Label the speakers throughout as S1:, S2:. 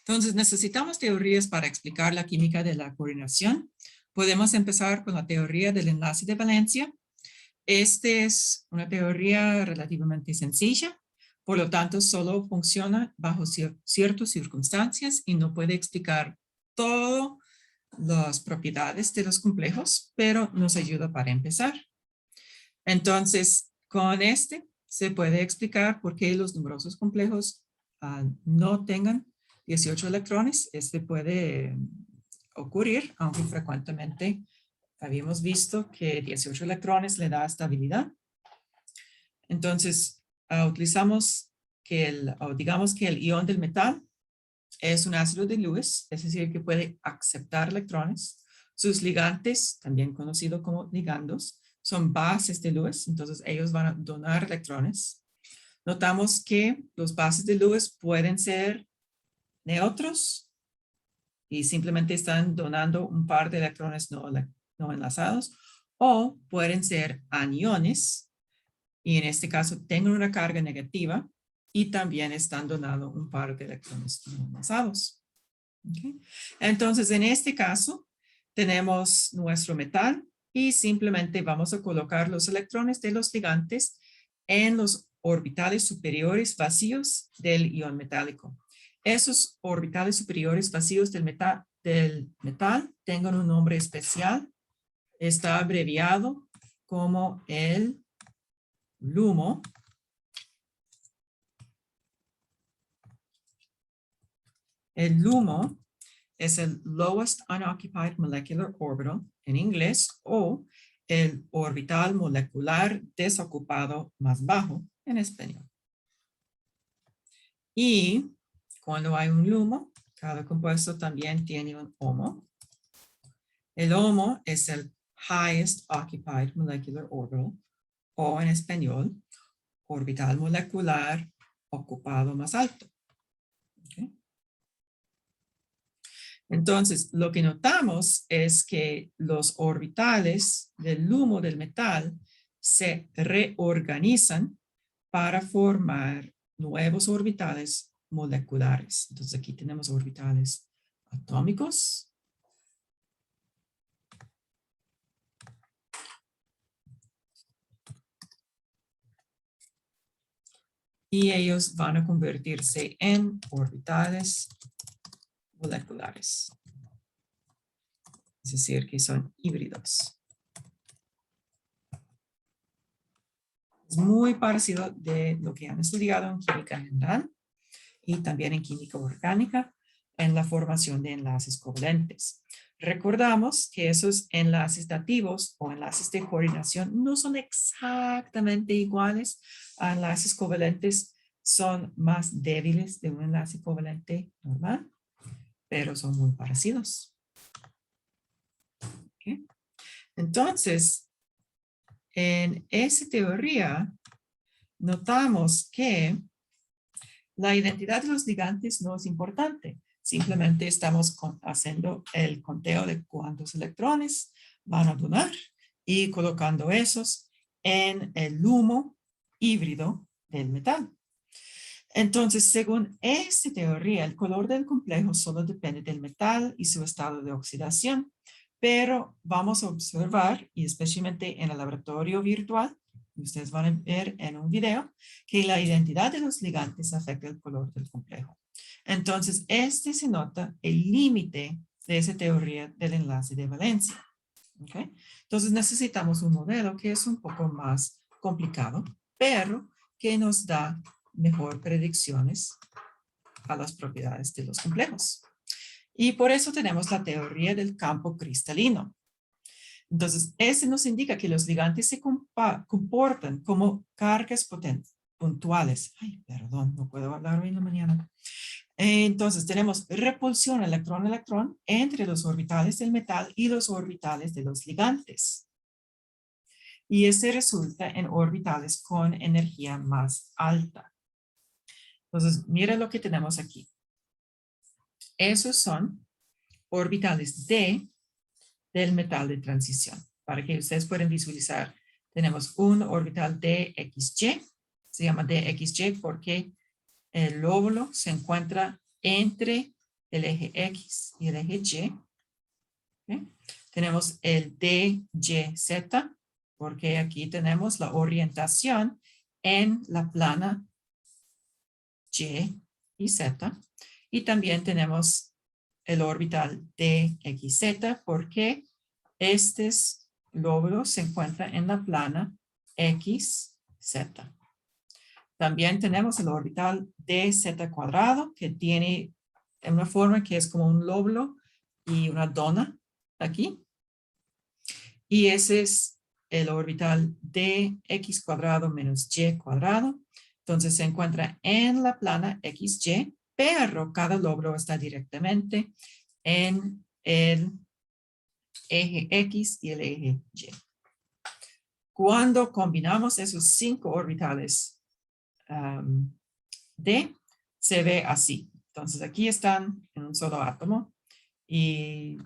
S1: Entonces, necesitamos teorías para explicar la química de la coordinación. Podemos empezar con la teoría del enlace de valencia. Esta es una teoría relativamente sencilla, por lo tanto, solo funciona bajo ciertas circunstancias y no puede explicar todas las propiedades de los complejos, pero nos ayuda para empezar. Entonces, con este se puede explicar por qué los numerosos complejos no tengan 18 electrones. Este puede ocurrir, aunque frecuentemente habíamos visto que 18 electrones le da estabilidad. Entonces, utilizamos digamos que el ion del metal es un ácido de Lewis, es decir, que puede aceptar electrones. Sus ligantes, también conocidos como ligandos, son bases de Lewis, entonces ellos van a donar electrones. Notamos que los bases de Lewis pueden ser neutros y simplemente están donando un par de electrones no enlazados, o pueden ser aniones, y en este caso tengan una carga negativa y también están donando un par de electrones no enlazados. ¿Okay? Entonces, en este caso, tenemos nuestro metal y simplemente vamos a colocar los electrones de los ligantes en los orbitales superiores vacíos del ion metálico. Esos orbitales superiores vacíos del metal tengan un nombre especial. Está abreviado como el LUMO. El LUMO es el Lowest Unoccupied Molecular Orbital en inglés, o el orbital molecular desocupado más bajo en español. Y cuando hay un LUMO, cada compuesto también tiene un HOMO. El HOMO es el Highest Occupied Molecular Orbital, o en español, orbital molecular ocupado más alto. ¿Okay? Entonces, lo que notamos es que los orbitales del LUMO del metal se reorganizan para formar nuevos orbitales moleculares. Entonces, aquí tenemos orbitales atómicos. Y ellos van a convertirse en orbitales moleculares. Es decir, que son híbridos. Es muy parecido de lo que han estudiado en química general y también en química orgánica en la formación de enlaces covalentes. Recordamos que esos enlaces dativos o enlaces de coordinación no son exactamente iguales a enlaces covalentes, son más débiles de un enlace covalente normal, pero son muy parecidos. ¿Okay? Entonces, en esa teoría, notamos que la identidad de los ligantes no es importante. Simplemente estamos haciendo el conteo de cuántos electrones van a donar y colocando esos en el LUMO híbrido del metal. Entonces, según esta teoría, el color del complejo solo depende del metal y su estado de oxidación. Pero vamos a observar, y especialmente en el laboratorio virtual, ustedes van a ver en un video, que la identidad de los ligantes afecta el color del complejo. Entonces, se nota el límite de esa teoría del enlace de valencia. ¿Okay? Entonces, necesitamos un modelo que es un poco más complicado, pero que nos da mejor predicciones a las propiedades de los complejos. Y por eso tenemos la teoría del campo cristalino. Entonces, ese nos indica que los ligantes se comportan como cargas puntuales. Ay, perdón, no puedo hablar hoy en la mañana. Entonces, tenemos repulsión electrón-electrón entre los orbitales del metal y los orbitales de los ligantes. Y ese resulta en orbitales con energía más alta. Entonces, mira lo que tenemos aquí. Esos son orbitales del metal de transición. Para que ustedes puedan visualizar, tenemos un orbital DXY. Se llama DXY porque el lóbulo se encuentra entre el eje X y el eje Y. ¿Okay? Tenemos el DYZ, porque aquí tenemos la orientación en la plana Y y Z. Y también tenemos el orbital DXZ, porque estos lóbulos se encuentran en la plana XZ. También tenemos el orbital DZ cuadrado, que tiene una forma que es como un lóbulo y una dona aquí. Y ese es el orbital dx cuadrado menos y cuadrado. Entonces se encuentra en la plana XY, pero cada lóbulo está directamente en el eje X y el eje Y. Cuando combinamos esos 5 orbitales D, se ve así. Entonces aquí están en un solo átomo y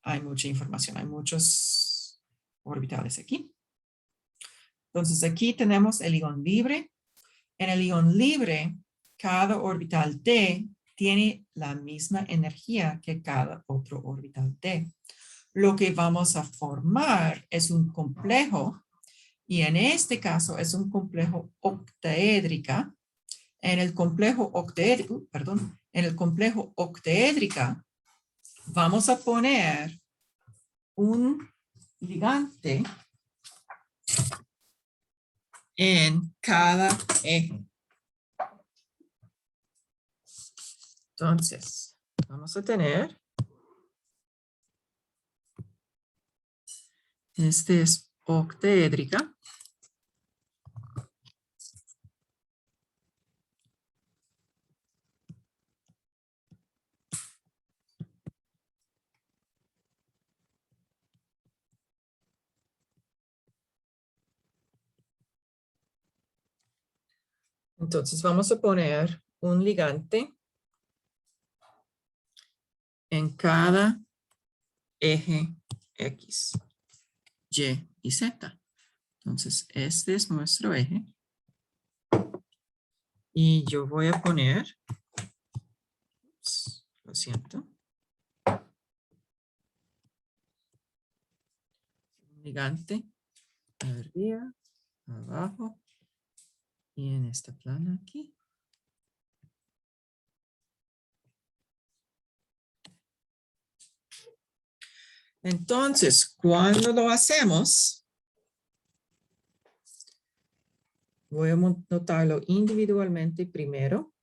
S1: hay mucha información, hay muchos orbitales aquí. Entonces aquí tenemos el ion libre. En el ion libre, cada orbital D tiene la misma energía que cada otro orbital D. Lo que vamos a formar es un complejo, y en este caso es un complejo octaédrica. En el complejo octaédrica vamos a poner un ligante en cada eje. Entonces, vamos a tener, este es octaédrica. Entonces vamos a poner un ligante en cada eje X, Y y Z. Entonces este es nuestro eje. Y yo voy a poner, lo siento, un ligante arriba, abajo y en esta plana aquí. Entonces, cuando lo hacemos, voy a notarlo individualmente primero.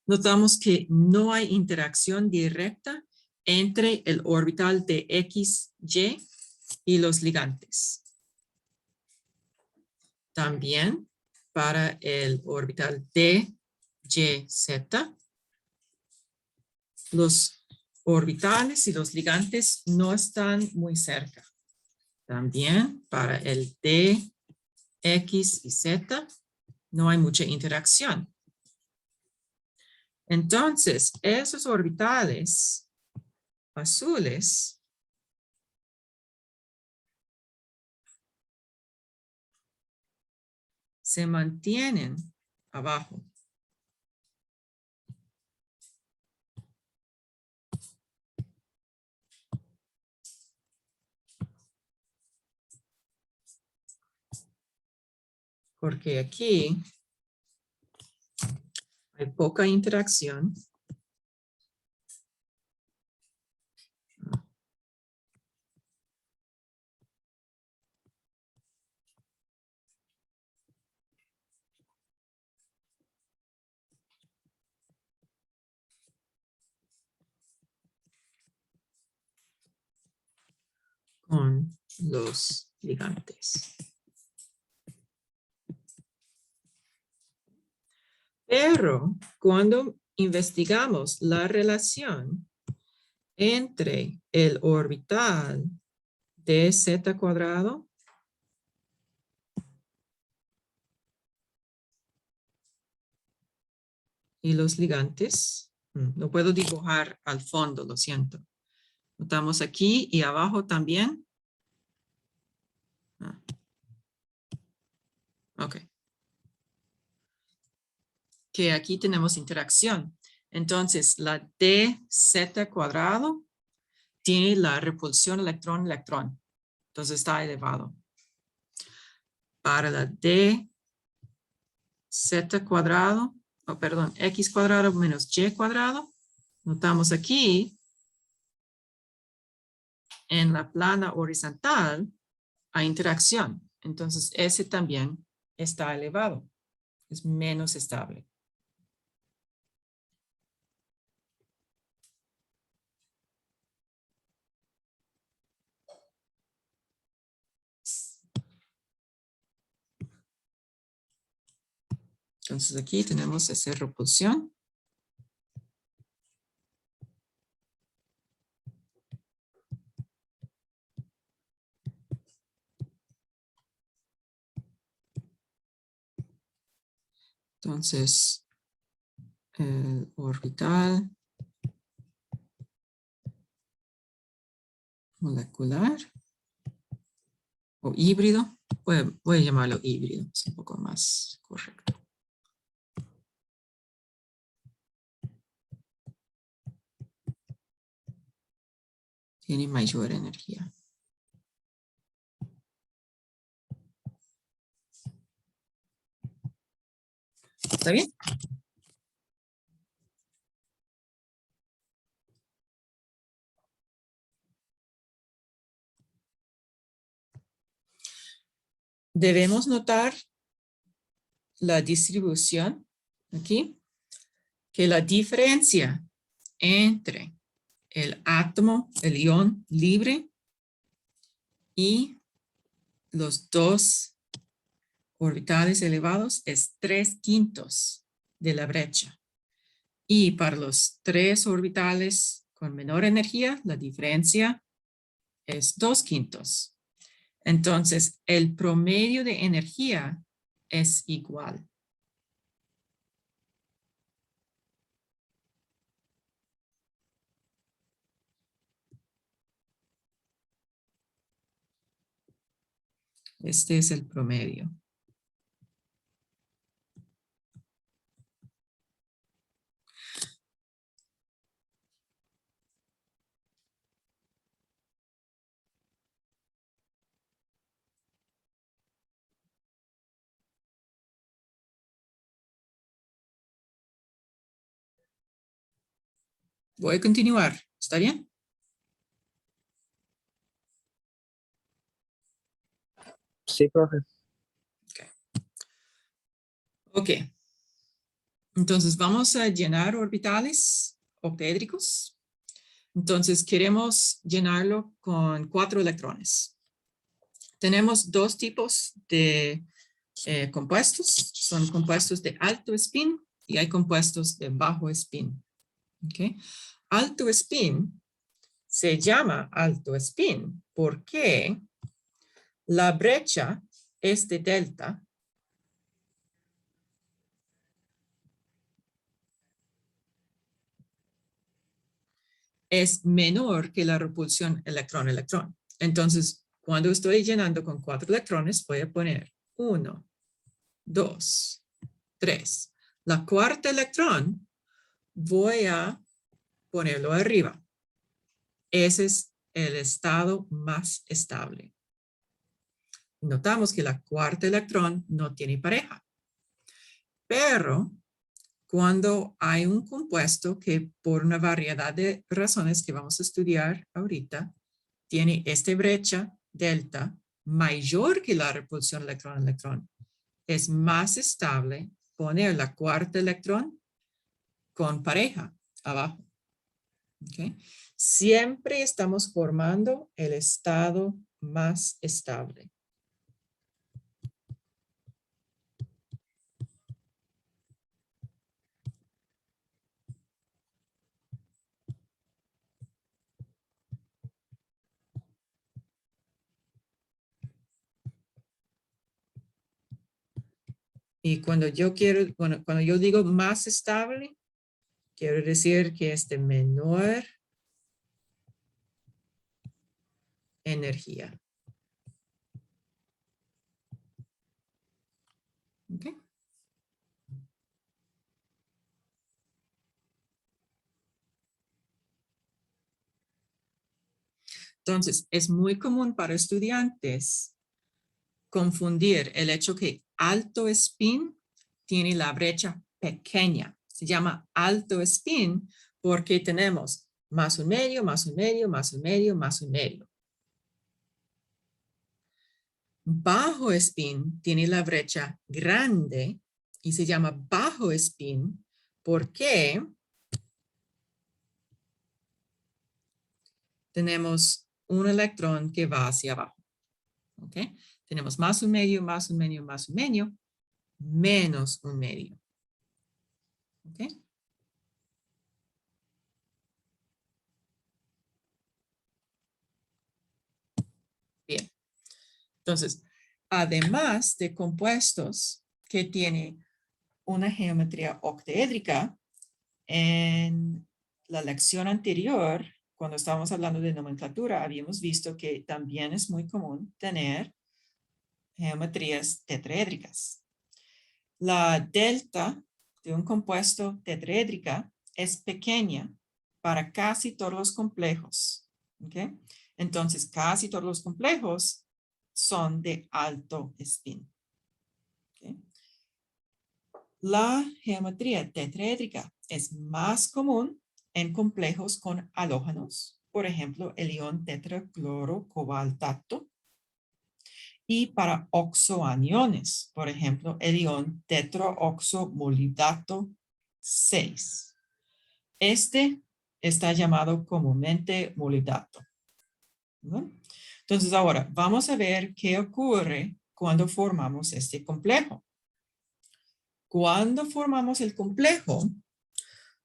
S1: Notamos que no hay interacción directa entre el orbital de XY y los ligantes. También para el orbital DYZ, los orbitales y los ligantes no están muy cerca. También para el D, X y Z no hay mucha interacción. Entonces, esos orbitales azules se mantienen abajo. Porque aquí hay poca interacción. Con los ligantes. Pero cuando investigamos la relación entre el orbital de Z cuadrado y los ligantes, no puedo dibujar al fondo, lo siento. Notamos aquí y abajo también. Ok. que aquí tenemos interacción. Entonces, la dz cuadrado tiene la repulsión electrón-electrón. Entonces, está elevado. Para la dz cuadrado, perdón, x cuadrado menos y cuadrado, notamos aquí en la plana horizontal hay interacción. Entonces, ese también está elevado. Es menos estable. Entonces, aquí tenemos esa repulsión. Entonces, el orbital molecular o híbrido, voy a llamarlo híbrido, es un poco más correcto. Tiene mayor energía. ¿Está bien? Debemos notar la distribución aquí, que la diferencia entre el átomo, el ion libre y los dos orbitales elevados es 3/5 de la brecha. Y para los 3 orbitales con menor energía, la diferencia es 2/5. Entonces, el promedio de energía es igual. Este es el promedio. Voy a continuar. ¿Está bien?
S2: Sí, profe.
S1: Ok. Entonces vamos a llenar orbitales octaédricos. Entonces queremos llenarlo con 4 electrones. Tenemos 2 tipos de compuestos. Son compuestos de alto spin y hay compuestos de bajo spin. ¿Okay? Alto spin se llama alto spin porque la brecha es de delta es menor que la repulsión electrón-electrón. Entonces, cuando estoy llenando con 4 electrones, voy a poner 1, 2, 3. La cuarta electrón voy a ponerlo arriba. Ese es el estado más estable. Notamos que la cuarta electrón no tiene pareja. Pero cuando hay un compuesto que por una variedad de razones que vamos a estudiar ahorita, tiene esta brecha delta mayor que la repulsión electrón-electrón, es más estable poner la cuarta electrón con pareja abajo. ¿Okay? Siempre estamos formando el estado más estable. Y cuando yo quiero, bueno, cuando yo digo más estable, quiero decir que es de menor energía. ¿Okay? Entonces, es muy común para estudiantes confundir el hecho que alto spin tiene la brecha pequeña. Se llama alto spin porque tenemos más un medio, más un medio, más un medio, más un medio. Bajo spin tiene la brecha grande y se llama bajo spin porque tenemos un electrón que va hacia abajo. ¿Ok? Tenemos más un medio, más un medio, más un medio, menos un medio. ¿Ok? Bien. Entonces, además de compuestos que tienen una geometría octaédrica, en la lección anterior, cuando estábamos hablando de nomenclatura, habíamos visto que también es muy común tener geometrías tetraédricas. La delta de un compuesto tetraédrica es pequeña para casi todos los complejos. ¿Okay? Entonces, casi todos los complejos son de alto spin. ¿Okay? La geometría tetraédrica es más común en complejos con halógenos, por ejemplo, el ion tetraclorocobaltato, y para oxoaniones, por ejemplo, el ion tetraoxomolidato 6. Este está llamado comúnmente molidato. ¿No? Entonces ahora vamos a ver qué ocurre cuando formamos este complejo. Cuando formamos el complejo,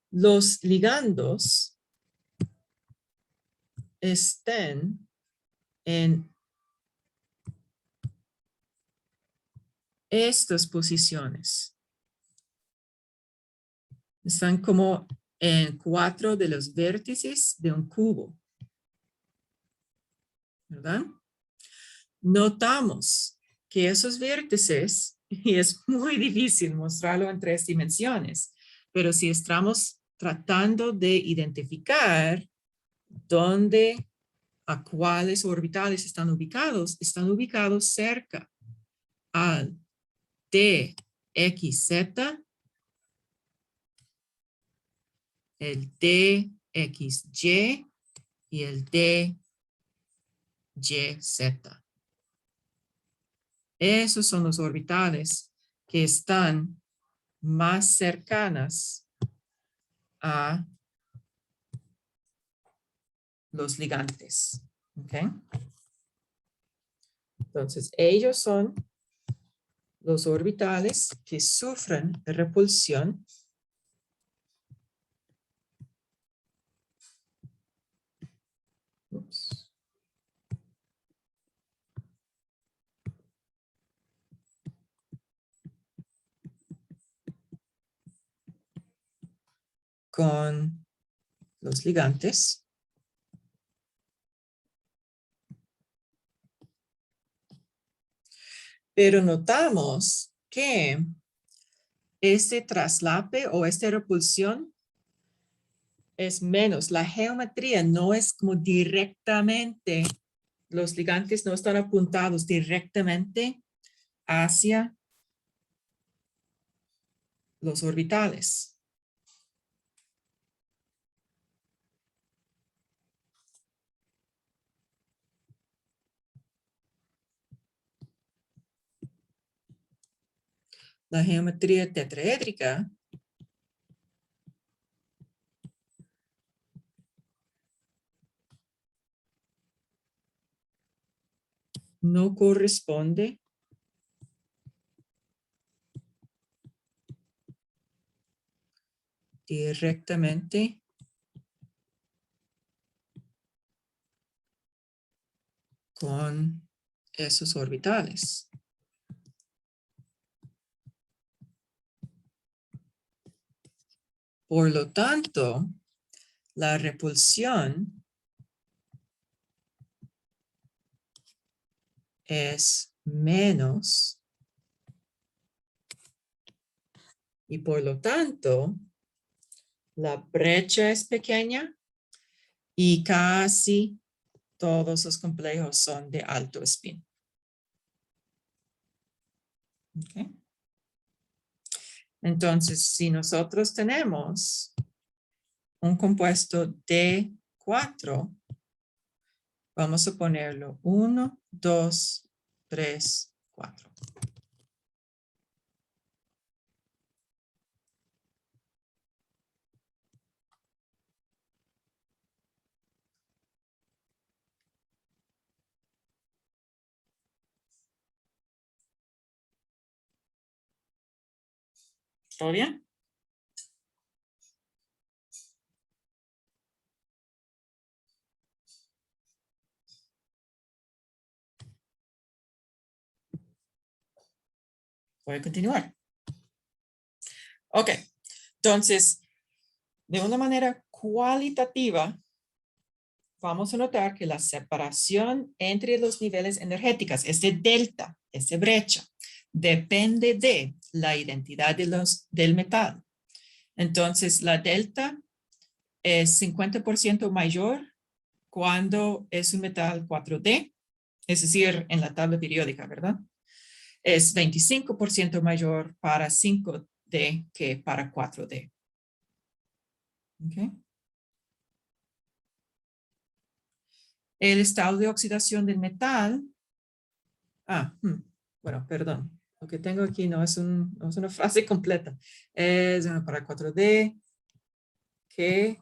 S1: los ligandos estén en estas posiciones. Están como en 4 de los vértices de un cubo. ¿Verdad? Notamos que esos vértices, y es muy difícil mostrarlo en 3 dimensiones, pero si estamos tratando de identificar dónde, a cuáles orbitales están ubicados cerca al DXZ, el DXY y el DYZ. Esos son los orbitales que están más cercanas a los ligantes. ¿Okay? Entonces, ellos son los orbitales que sufren repulsión con los ligantes. Pero notamos que este traslape o esta repulsión es menos. La geometría no es como directamente, los ligantes no están apuntados directamente hacia los orbitales. La geometría tetraédrica no corresponde directamente con esos orbitales. Por lo tanto, la repulsión es menos y por lo tanto, la brecha es pequeña y casi todos los complejos son de alto spin. Okay. Entonces, si nosotros tenemos un compuesto D4, vamos a ponerlo 1, 2, 3, 4. ¿Todo bien? Voy a continuar. Ok, entonces, de una manera cualitativa, vamos a notar que la separación entre los niveles energéticos, este delta, esta brecha, depende de la identidad del metal. Entonces, la delta es 50% mayor cuando es un metal 4D, es decir, en la tabla periódica, ¿verdad? Es 25% mayor para 5D que para 4D. Okay. El estado de oxidación del metal. Bueno, perdón. Lo que tengo aquí no es una frase completa. Es para 4D que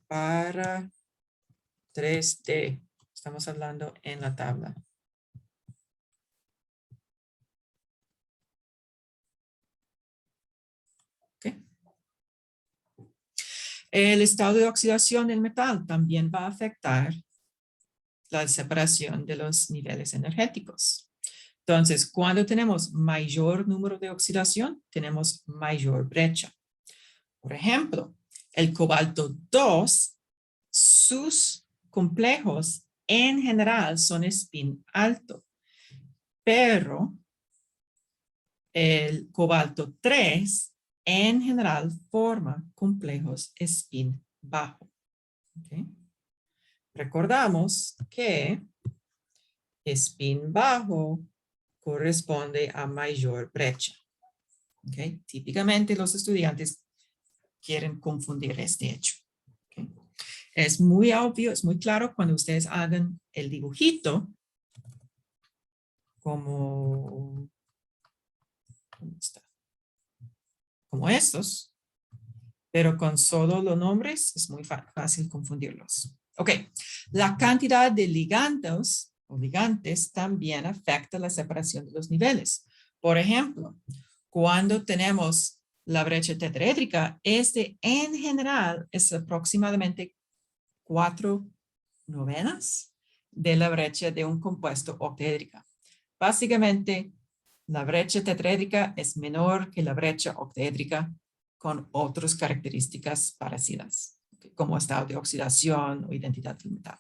S1: para 3D. Estamos hablando en la tabla. Okay. El estado de oxidación del metal también va a afectar la separación de los niveles energéticos. Entonces, cuando tenemos mayor número de oxidación, tenemos mayor brecha. Por ejemplo, el cobalto 2, sus complejos en general son spin alto, pero el cobalto 3 en general forma complejos spin bajo. ¿Okay? Recordamos que spin bajo corresponde a mayor brecha. ¿Okay? Típicamente los estudiantes quieren confundir este hecho. ¿Okay? Es muy obvio, es muy claro cuando ustedes hagan el dibujito como, ¿cómo está? Como estos, pero con solo los nombres es muy fácil confundirlos. Ok, la cantidad de ligandos o ligantes también afecta la separación de los niveles. Por ejemplo, cuando tenemos la brecha tetraédrica, en general es aproximadamente 4/9 de la brecha de un compuesto octaédrica. Básicamente, la brecha tetraédrica es menor que la brecha octaédrica con otras características parecidas, como estado de oxidación o identidad del metal.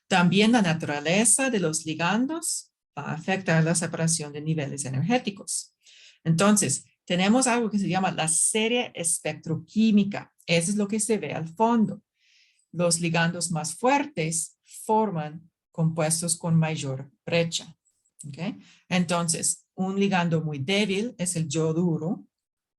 S1: También la naturaleza de los ligandos va a afectar la separación de niveles energéticos. Entonces, tenemos algo que se llama la serie espectroquímica. Eso es lo que se ve al fondo. Los ligandos más fuertes forman compuestos con mayor brecha. ¿Okay? Entonces, un ligando muy débil es el yoduro.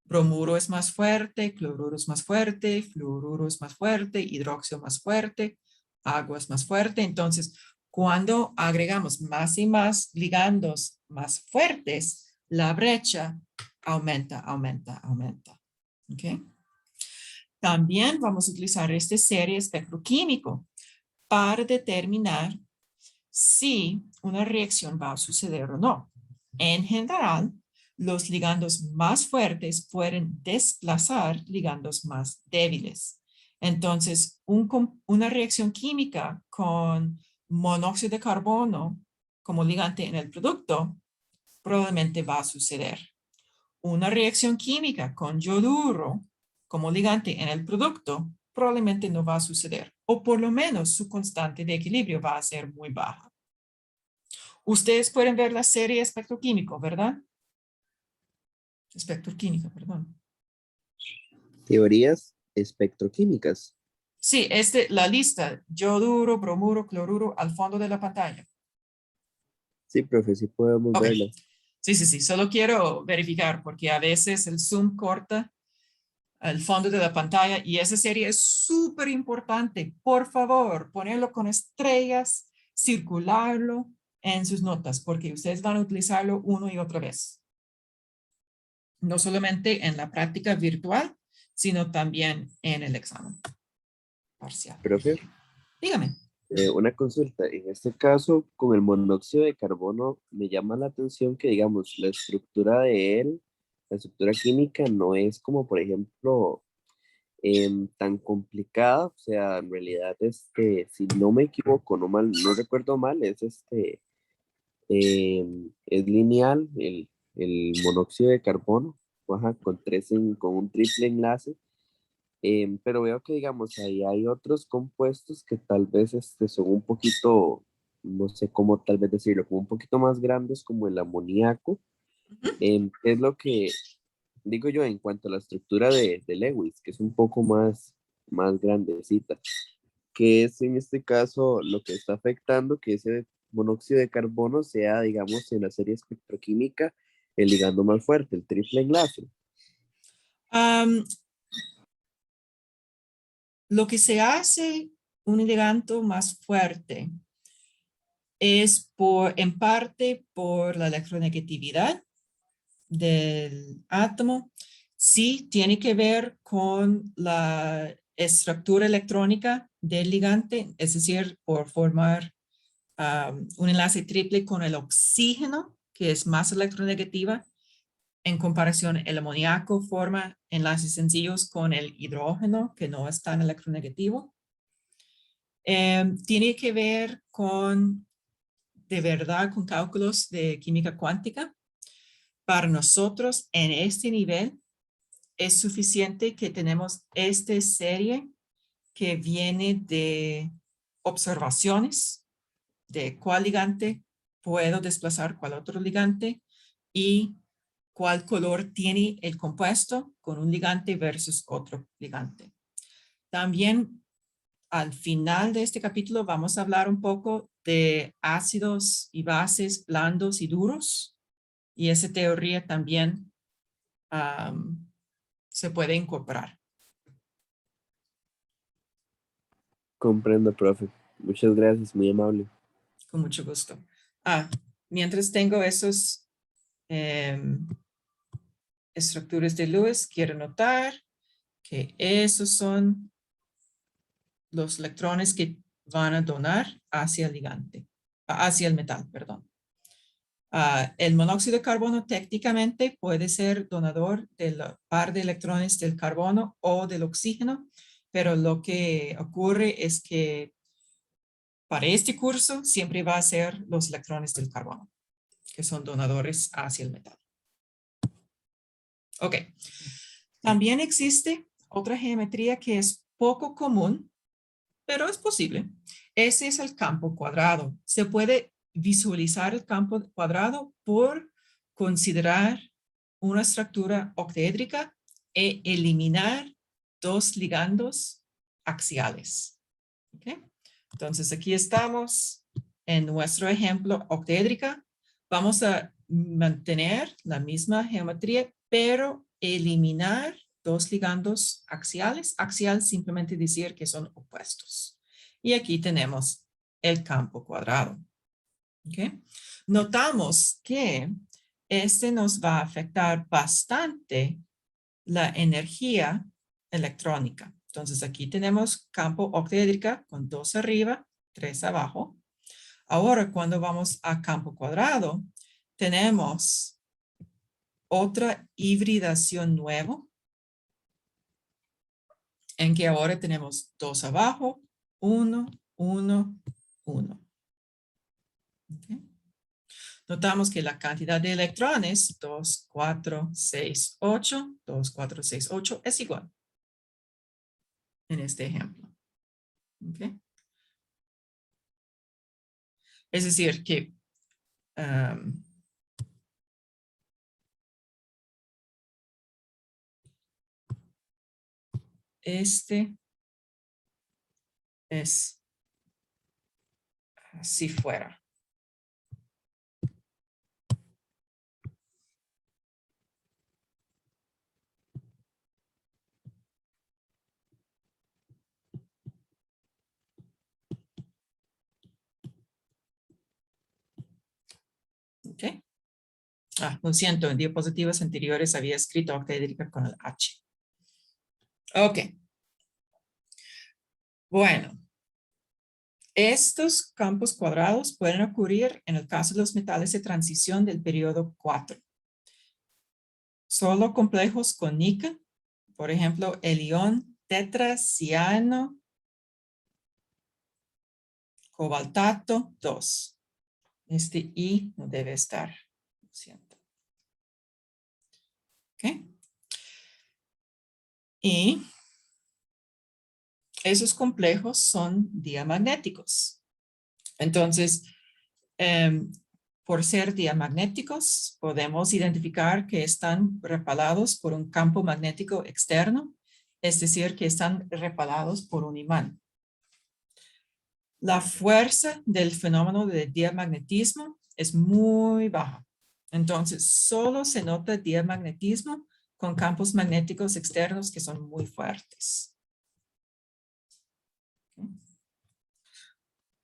S1: Bromuro es más fuerte, cloruro es más fuerte, fluoruro es más fuerte, hidróxido más fuerte, agua es más fuerte. Entonces, cuando agregamos más y más ligandos más fuertes, la brecha aumenta, aumenta, aumenta. ¿Okay? También vamos a utilizar esta serie espectroquímico para determinar si una reacción va a suceder o no. En general, los ligandos más fuertes pueden desplazar ligandos más débiles. Entonces, una reacción química con monóxido de carbono como ligante en el producto probablemente va a suceder. Una reacción química con yoduro como ligante en el producto probablemente no va a suceder, o por lo menos su constante de equilibrio va a ser muy baja. Ustedes pueden ver la serie espectroquímico, ¿verdad? Espectroquímica, perdón.
S2: Teorías espectroquímicas.
S1: Sí, la lista, yoduro, bromuro, cloruro, al fondo de la pantalla.
S2: Sí, profe, sí podemos
S1: Ok,
S2: verla.
S1: sí, solo quiero verificar porque a veces el zoom corta el fondo de la pantalla y esa serie es súper importante. Por favor, ponerlo con estrellas, circularlo en sus notas porque ustedes van a utilizarlo una y otra vez. No solamente en la práctica virtual, sino también en el examen parcial.
S2: Profe,
S1: Dígame.
S2: una consulta. En este caso, con el monóxido de carbono, me llama la atención que, digamos, la estructura de él, la estructura química, no es como, por ejemplo, tan complicada. O sea, en realidad, si no me equivoco, no recuerdo mal, es lineal el monóxido de carbono, ajá, con un triple enlace. Pero veo que, digamos, ahí hay otros compuestos que tal vez son un poquito, no sé cómo tal vez decirlo, como un poquito más grandes, como el amoníaco. ¿Qué es lo que digo yo en cuanto a la estructura de Lewis, que es un poco más grandecita? Que es en este caso lo que está afectando que ese monóxido de carbono sea, digamos, en la serie espectroquímica, el ligando más fuerte, el triple enlace.
S1: Um, lo que se hace un ligando más fuerte es en parte por la electronegatividad del átomo. Sí, tiene que ver con la estructura electrónica del ligante, es decir, por formar un enlace triple con el oxígeno, que es más electronegativa. En comparación, el amoníaco forma enlaces sencillos con el hidrógeno, que no es tan electronegativo. Tiene que ver de verdad, con cálculos de química cuántica. Para nosotros, en este nivel, es suficiente que tenemos esta serie que viene de observaciones de cuál ligante puedo desplazar, cuál otro ligante y cuál color tiene el compuesto con un ligante versus otro ligante. También al final de este capítulo vamos a hablar un poco de ácidos y bases blandos y duros y esa teoría también se puede incorporar.
S2: Comprendo, profe. Muchas gracias, muy amable.
S1: Con mucho gusto. Mientras tengo esos estructuras de Lewis, quiero notar que esos son los electrones que van a donar hacia el ligante, hacia el metal, perdón. El monóxido de carbono técnicamente puede ser donador del par de electrones del carbono o del oxígeno, pero lo que ocurre es que para este curso siempre va a ser los electrones del carbono, que son donadores hacia el metal. Ok. También existe otra geometría que es poco común, pero es posible. Ese es el campo cuadrado. Se puede visualizar el campo cuadrado por considerar una estructura octaédrica e eliminar dos ligandos axiales. ¿Okay? Entonces aquí estamos en nuestro ejemplo octaédrica. Vamos a mantener la misma geometría, pero eliminar dos ligandos axiales. Axial simplemente decir que son opuestos. Y aquí tenemos el campo cuadrado. ¿Okay? Notamos que este nos va a afectar bastante la energía electrónica. Entonces aquí tenemos campo octaédrica con 2 arriba, 3 abajo. Ahora cuando vamos a campo cuadrado, tenemos otra hibridación nueva en que ahora tenemos 2 abajo, 1, 1, 1. ¿Okay? Notamos que la cantidad de electrones, 2, 4, 6, 8, 2, 4, 6, 8, es igual en este ejemplo. ¿Okay? Es decir, que este es así fuera. ¿Ok? Lo siento, en diapositivas anteriores había escrito octaédrica con el H. Ok. Bueno. Estos campos cuadrados pueden ocurrir en el caso de los metales de transición del periodo 4. Solo complejos con níquel, por ejemplo, el ion tetraciano, cobaltato 2. Este I no debe estar, lo siento. ¿Ok? Y esos complejos son diamagnéticos. Entonces, por ser diamagnéticos, podemos identificar que están repelados por un campo magnético externo, es decir, que están repelados por un imán. La fuerza del fenómeno de diamagnetismo es muy baja. Entonces, solo se nota diamagnetismo con campos magnéticos externos que son muy fuertes.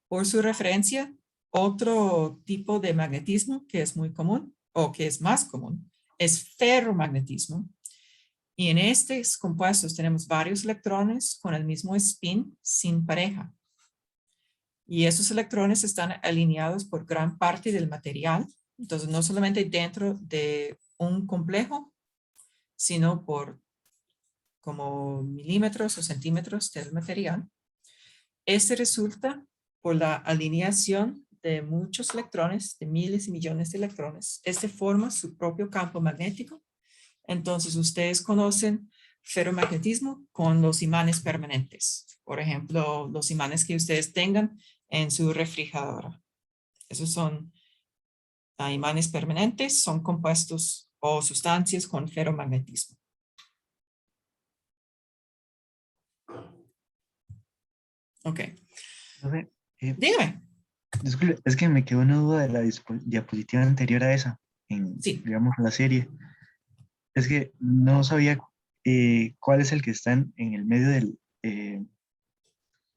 S1: Por su referencia, otro tipo de magnetismo que es muy común o que es más común es ferromagnetismo. Y en estos compuestos tenemos varios electrones con el mismo spin sin pareja. Y esos electrones están alineados por gran parte del material. Entonces, no solamente dentro de un complejo, sino por como milímetros o centímetros del material. Este resulta por la alineación de muchos electrones, de miles y millones de electrones. Este forma su propio campo magnético. Entonces, ustedes conocen ferromagnetismo con los imanes permanentes. Por ejemplo, los imanes que ustedes tengan en su refrigeradora. Esos son imanes permanentes, son compuestos o sustancias con ferromagnetismo. Ok.
S3: Profe,
S1: Dígame.
S3: disculpe, es que me quedó una duda de la diapositiva anterior a esa, en,
S1: Sí.
S3: digamos, la serie. Es que no sabía cuál es el que está en el medio del,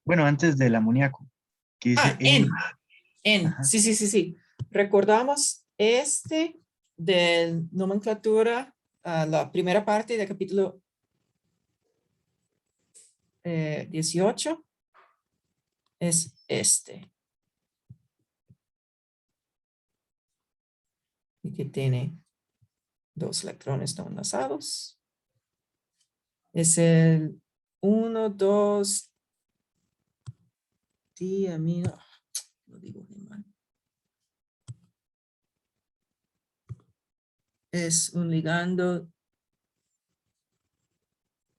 S3: bueno, antes del amoníaco, que dice
S1: N.
S3: Ajá.
S1: Sí. Recordamos este de nomenclatura, la primera parte del capítulo 18 es este. Y que tiene 2 electrones no enlazados. Es el 1, 2, diamino. Lo digo muy mal. Es un ligando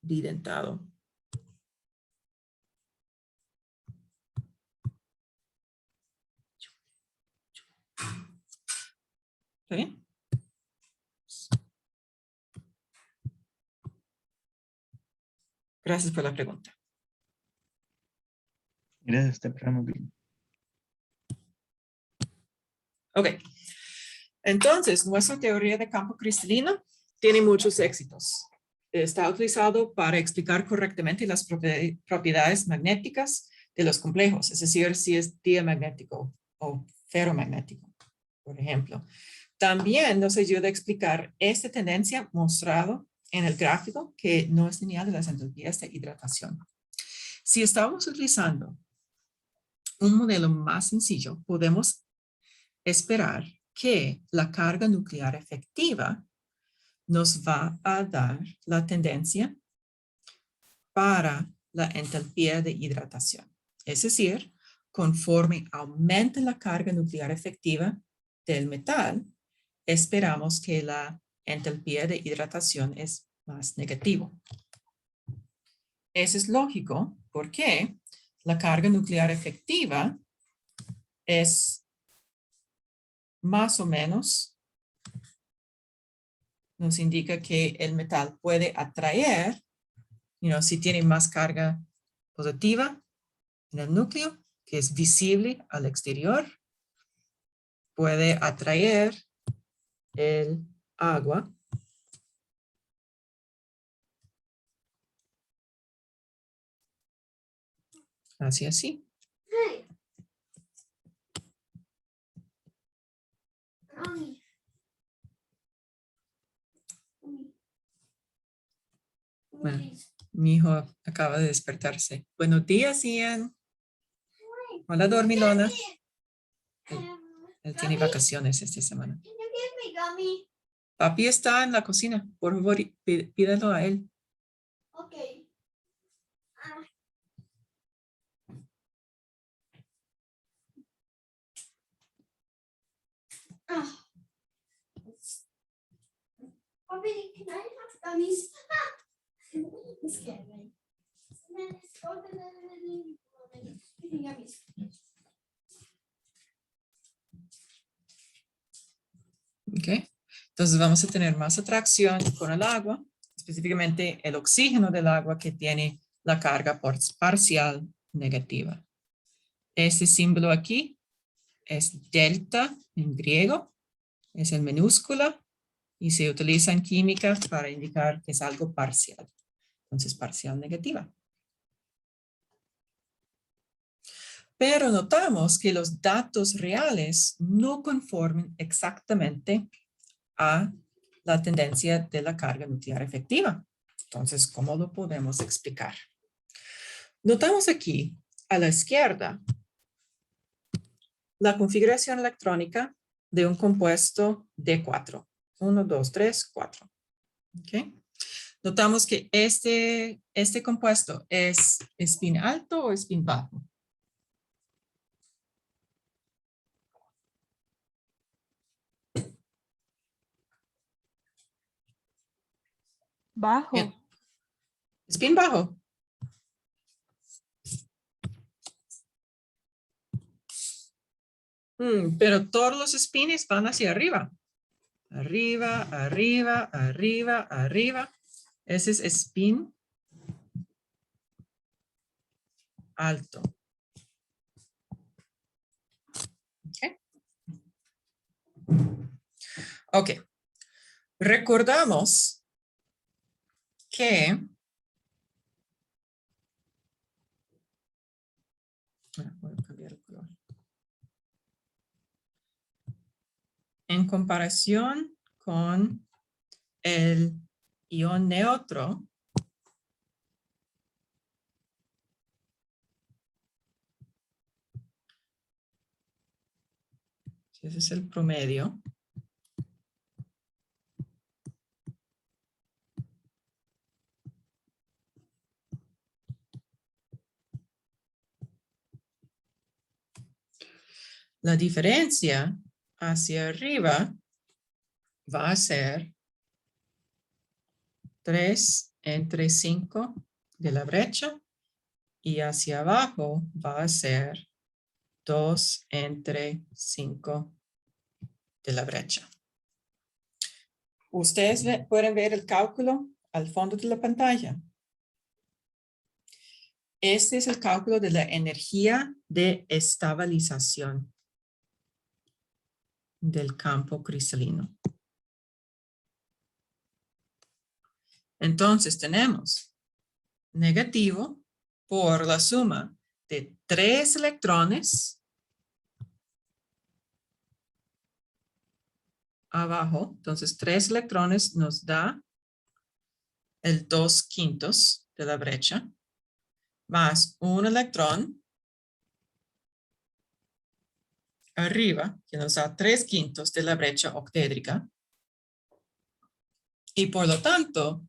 S1: didentado. ¿Está bien? Gracias por la pregunta.
S3: Gracias, este programa bien.
S1: Ok. Entonces, nuestra teoría de campo cristalino tiene muchos éxitos. Está utilizado para explicar correctamente las propiedades magnéticas de los complejos, es decir, si es diamagnético o ferromagnético, por ejemplo. También nos ayuda a explicar esta tendencia mostrado en el gráfico que no es lineal de las entropías de hidratación. Si estamos utilizando un modelo más sencillo, podemos esperar que la carga nuclear efectiva nos va a dar la tendencia para la entalpía de hidratación. Es decir, conforme aumente la carga nuclear efectiva del metal, esperamos que la entalpía de hidratación es más negativo. Eso es lógico porque la carga nuclear efectiva es más o menos, nos indica que el metal puede atraer, si tiene más carga positiva, en el núcleo, que es visible al exterior, puede atraer el agua hacia así. Bueno, mi hijo acaba de despertarse. Buenos días, Ian. Hola, dormilona. Él tiene vacaciones esta semana. Papi está en la cocina. Por favor, pídelo a él.
S4: Ok. Papi, can I have gummies? I'm scared. Gummies.
S1: Ok. Entonces vamos a tener más atracción con el agua, específicamente el oxígeno del agua que tiene la carga parcial negativa. Este símbolo aquí es delta en griego, es en minúscula y se utiliza en química para indicar que es algo parcial. Entonces, parcial negativa. Pero notamos que los datos reales no conforman exactamente a la tendencia de la carga nuclear efectiva. Entonces, ¿cómo lo podemos explicar? Notamos aquí a la izquierda la configuración electrónica de un compuesto D4. 1, 2, 3, 4. ¿Okay? Notamos que este compuesto es spin alto o spin bajo.
S4: Bajo.
S1: Bien. Spin bajo. Pero todos los spins van hacia arriba. Arriba, arriba, arriba, arriba. Ese es spin alto. Ok. Recordamos que voy a cambiar el color. En comparación con el ion neutro, ese es el promedio. La diferencia hacia arriba va a ser 3 entre 5 de la brecha y hacia abajo va a ser 2 entre 5 de la brecha. Ustedes pueden ver el cálculo al fondo de la pantalla. Este es el cálculo de la energía de estabilización del campo cristalino. Entonces tenemos negativo por la suma de 3 electrones abajo. Entonces 3 electrones nos da el 2/5 de la brecha, más un electrón arriba, que nos da 3/5 de la brecha octaédrica. Y por lo tanto,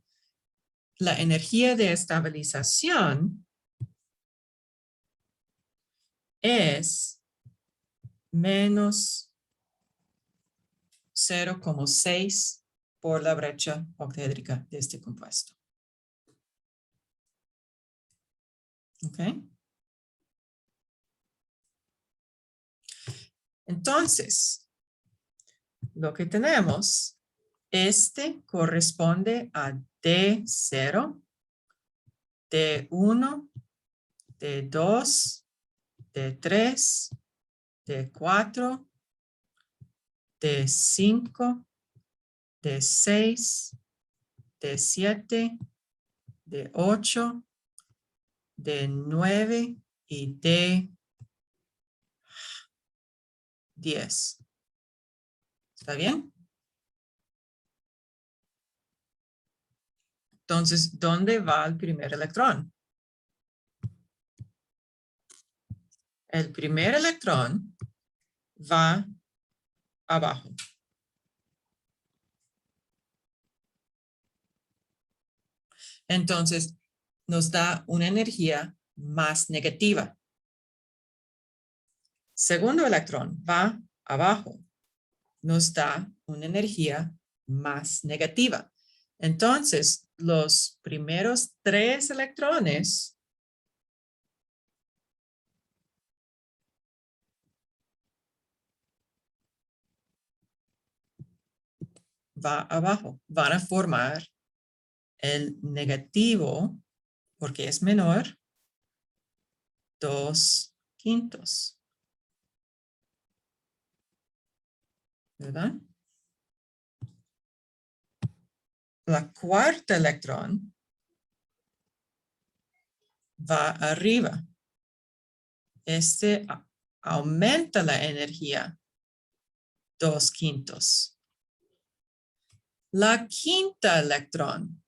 S1: la energía de estabilización es menos 0,6 por la brecha octaédrica de este compuesto. ¿Ok? Entonces, lo que tenemos, este corresponde a D0, D1, D2 D3, D4, D5, D6, D7, D8, D9 y D10. ¿Está bien? Entonces, ¿dónde va el primer electrón? El primer electrón va abajo. Entonces, nos da una energía más negativa. Segundo electrón va abajo. Nos da una energía más negativa. Entonces, los primeros 3 electrones va abajo. Van a formar el negativo, porque es menor, 2/5. ¿Verdad? La cuarta electrón va arriba. Este aumenta la energía 2/5. La quinta electrón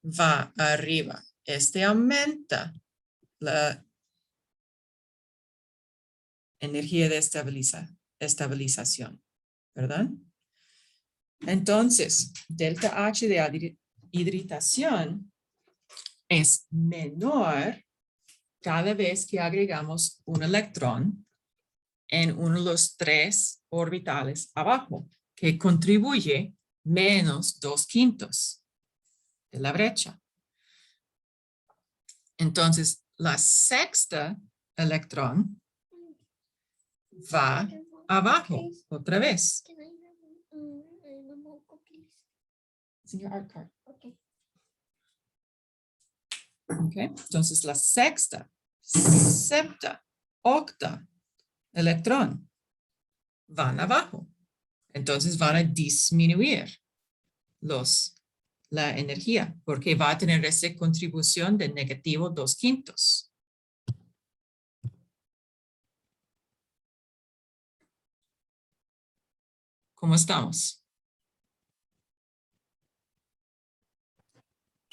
S1: va arriba. Este aumenta la energía de estabilización, ¿verdad? Entonces, delta H de hidratación es menor cada vez que agregamos un electrón en uno de los 3 orbitales abajo, que contribuye menos 2/5 de la brecha. Entonces, la sexta electrón va abajo otra vez. It's in your art card.
S4: Okay.
S1: Okay. Entonces, la sexta, séptima, octa electrón van abajo. Entonces, van a disminuir la energía, porque va a tener esa contribución de negativo 2/5. ¿Cómo estamos?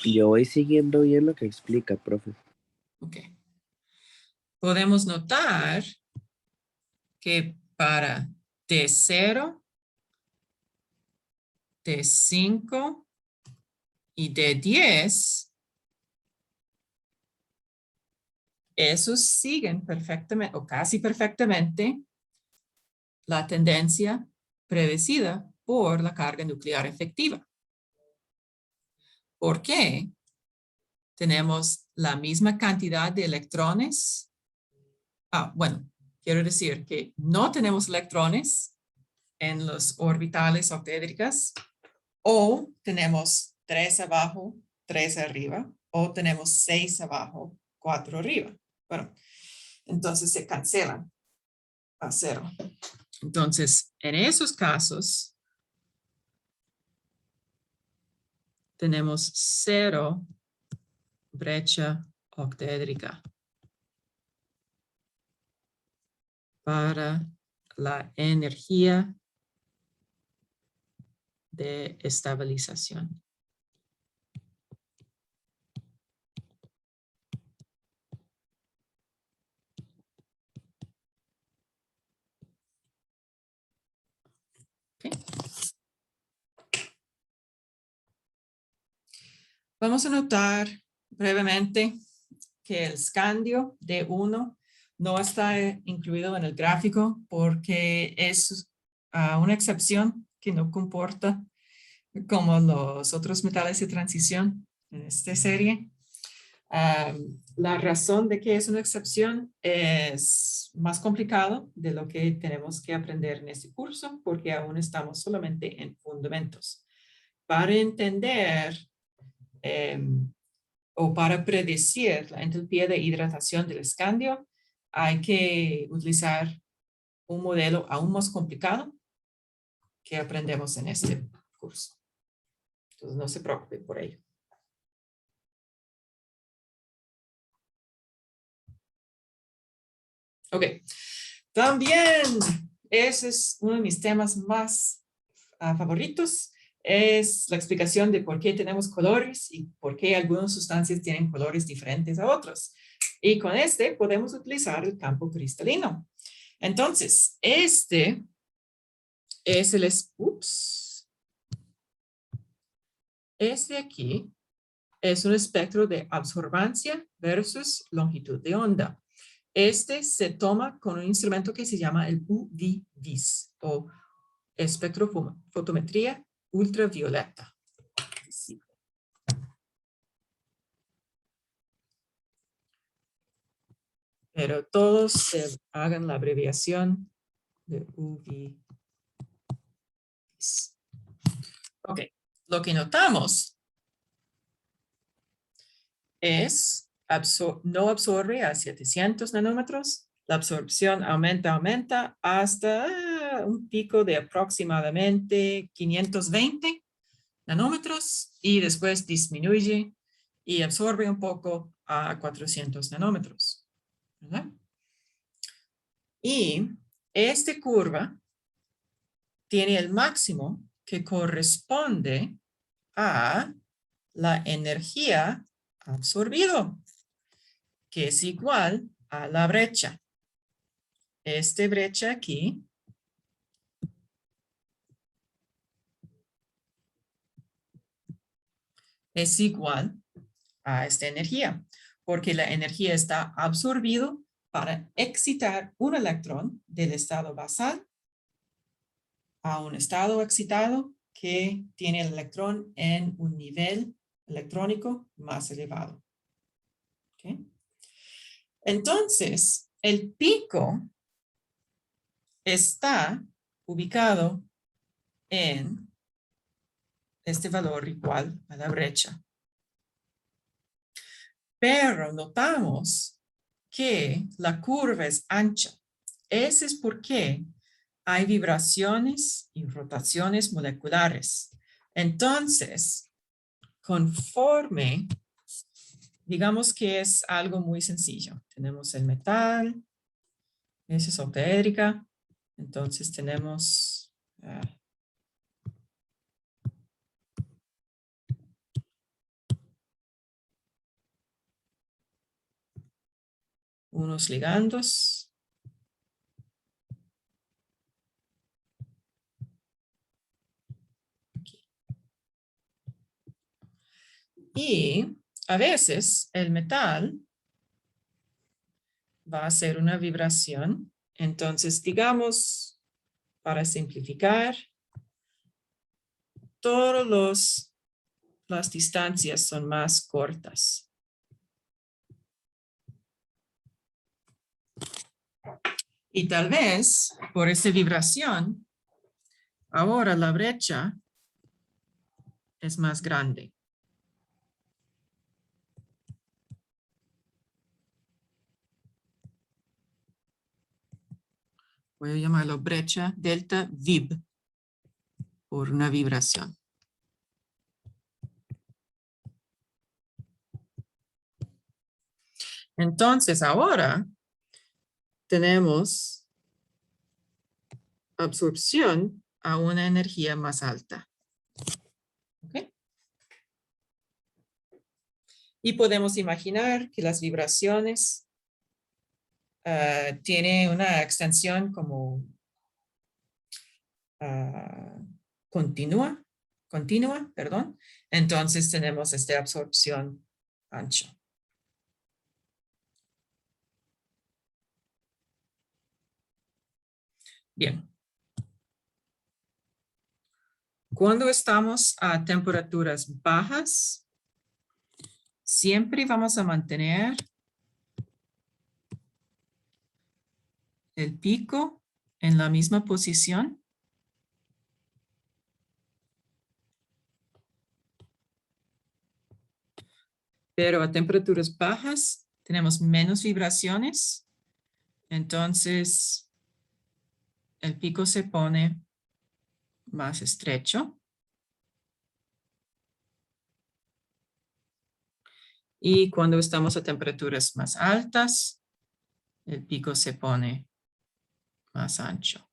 S2: Yo voy siguiendo bien lo que explica, profe.
S1: Ok. Podemos notar que para D0, D5 y D10, esos siguen perfectamente o casi perfectamente la tendencia predecida por la carga nuclear efectiva. ¿Por qué? Tenemos la misma cantidad de electrones. Bueno, quiero decir que no tenemos electrones en los orbitales octaédricas, o tenemos 3 abajo, 3 arriba, o tenemos 6 abajo, 4 arriba. Bueno, entonces se cancelan a 0. Entonces, en esos casos, tenemos 0 brecha octaédrica para la energía de estabilización. Okay. Vamos a notar brevemente que el scandio D1 no está incluido en el gráfico porque es una excepción que no comporta como los otros metales de transición en esta serie. La razón de que es una excepción es más complicado de lo que tenemos que aprender en este curso porque aún estamos solamente en fundamentos. Para entender o para predecir la entropía de hidratación del escandio, hay que utilizar un modelo aún más complicado que aprendemos en este curso. Entonces no se preocupen por ello. Ok. También, ese es uno de mis temas más favoritos. Es la explicación de por qué tenemos colores y por qué algunas sustancias tienen colores diferentes a otros. Y con este podemos utilizar el campo cristalino. Entonces, este es el... Ups. Este aquí es un espectro de absorbancia versus longitud de onda. Este se toma con un instrumento que se llama el UV-Vis o espectrofotometría ultravioleta. Sí. Pero todos se hagan la abreviación de UV-Vis. Ok, lo que notamos es no absorbe a 700 nanómetros. La absorción aumenta hasta un pico de aproximadamente 520 nanómetros y después disminuye y absorbe un poco a 400 nanómetros. ¿Verdad? Y esta curva tiene el máximo que corresponde a la energía absorbido, que es igual a la brecha. Esta brecha aquí es igual a esta energía, porque la energía está absorbido para excitar un electrón del estado basal a un estado excitado que tiene el electrón en un nivel electrónico más elevado. ¿Okay? Entonces, el pico está ubicado en este valor igual a la brecha. Pero notamos que la curva es ancha. Ese es porque hay vibraciones y rotaciones moleculares. Entonces, conforme, digamos que es algo muy sencillo. Tenemos el metal, esa es octaédrica. Entonces tenemos unos ligandos. Aquí. Y a veces el metal va a hacer una vibración. Entonces, digamos, para simplificar, todas las distancias son más cortas. Y tal vez, por esa vibración, ahora la brecha es más grande. Voy a llamarlo brecha delta vib por una vibración. Entonces ahora tenemos absorción a una energía más alta. ¿Okay? Y podemos imaginar que las vibraciones tienen una extensión como continua, perdón. Entonces tenemos esta absorción ancha. Bien. Cuando estamos a temperaturas bajas, siempre vamos a mantener el pico en la misma posición. Pero a temperaturas bajas tenemos menos vibraciones entonces el pico se pone más estrecho. Y cuando estamos a temperaturas más altas, el pico se pone más ancho.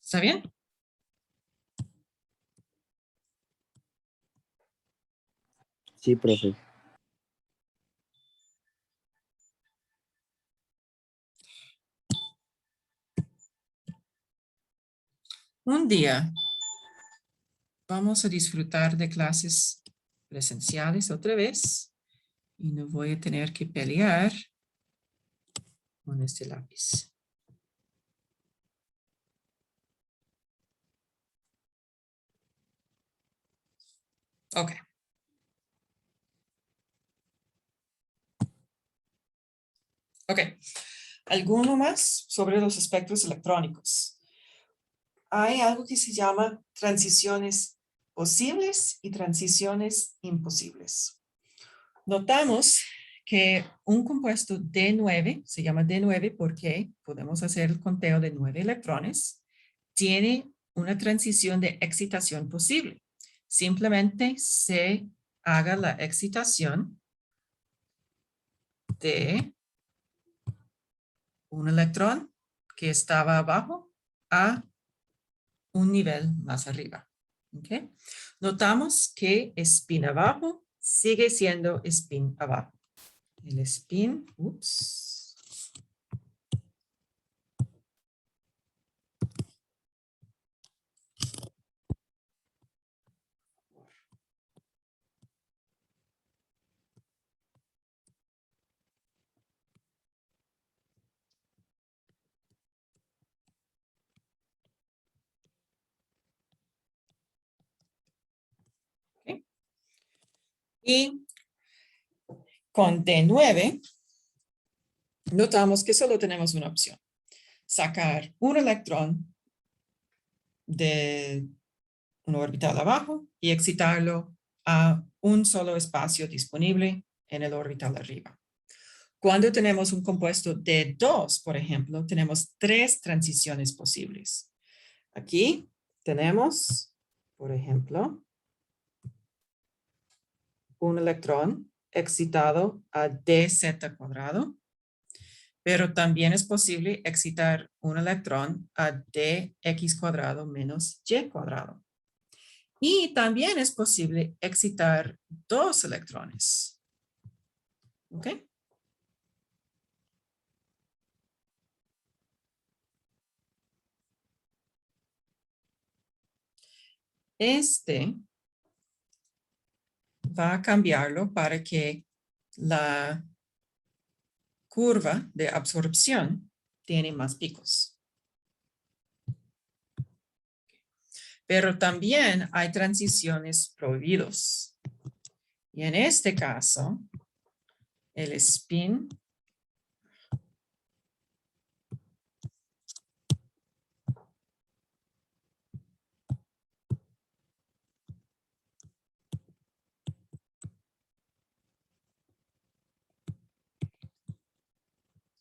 S1: ¿Está bien?
S2: Sí, profe.
S1: Un día vamos a disfrutar de clases presenciales otra vez y no voy a tener que pelear con este lápiz. Ok. Ok. ¿Alguno más sobre los espectros electrónicos? Hay algo que se llama transiciones posibles y transiciones imposibles. Notamos que un compuesto D9, se llama D9 porque podemos hacer el conteo de 9 electrones, tiene una transición de excitación posible. Simplemente se haga la excitación de un electrón que estaba abajo a un nivel más arriba. ¿Okay? Notamos que spin abajo sigue siendo spin abajo. El spin, ¿okay? Y con D9 notamos que solo tenemos una opción. Sacar un electrón de una orbital abajo y excitarlo a un solo espacio disponible en el orbital arriba. Cuando tenemos un compuesto D2, por ejemplo, tenemos 3 transiciones posibles. Aquí tenemos, por ejemplo, un electrón excitado a dz cuadrado, pero también es posible excitar un electrón a dx cuadrado menos y cuadrado. Y también es posible excitar 2 electrones. ¿Ok? Este va a cambiarlo para que la curva de absorción tiene más picos. Pero también hay transiciones prohibidos. Y en este caso, el spin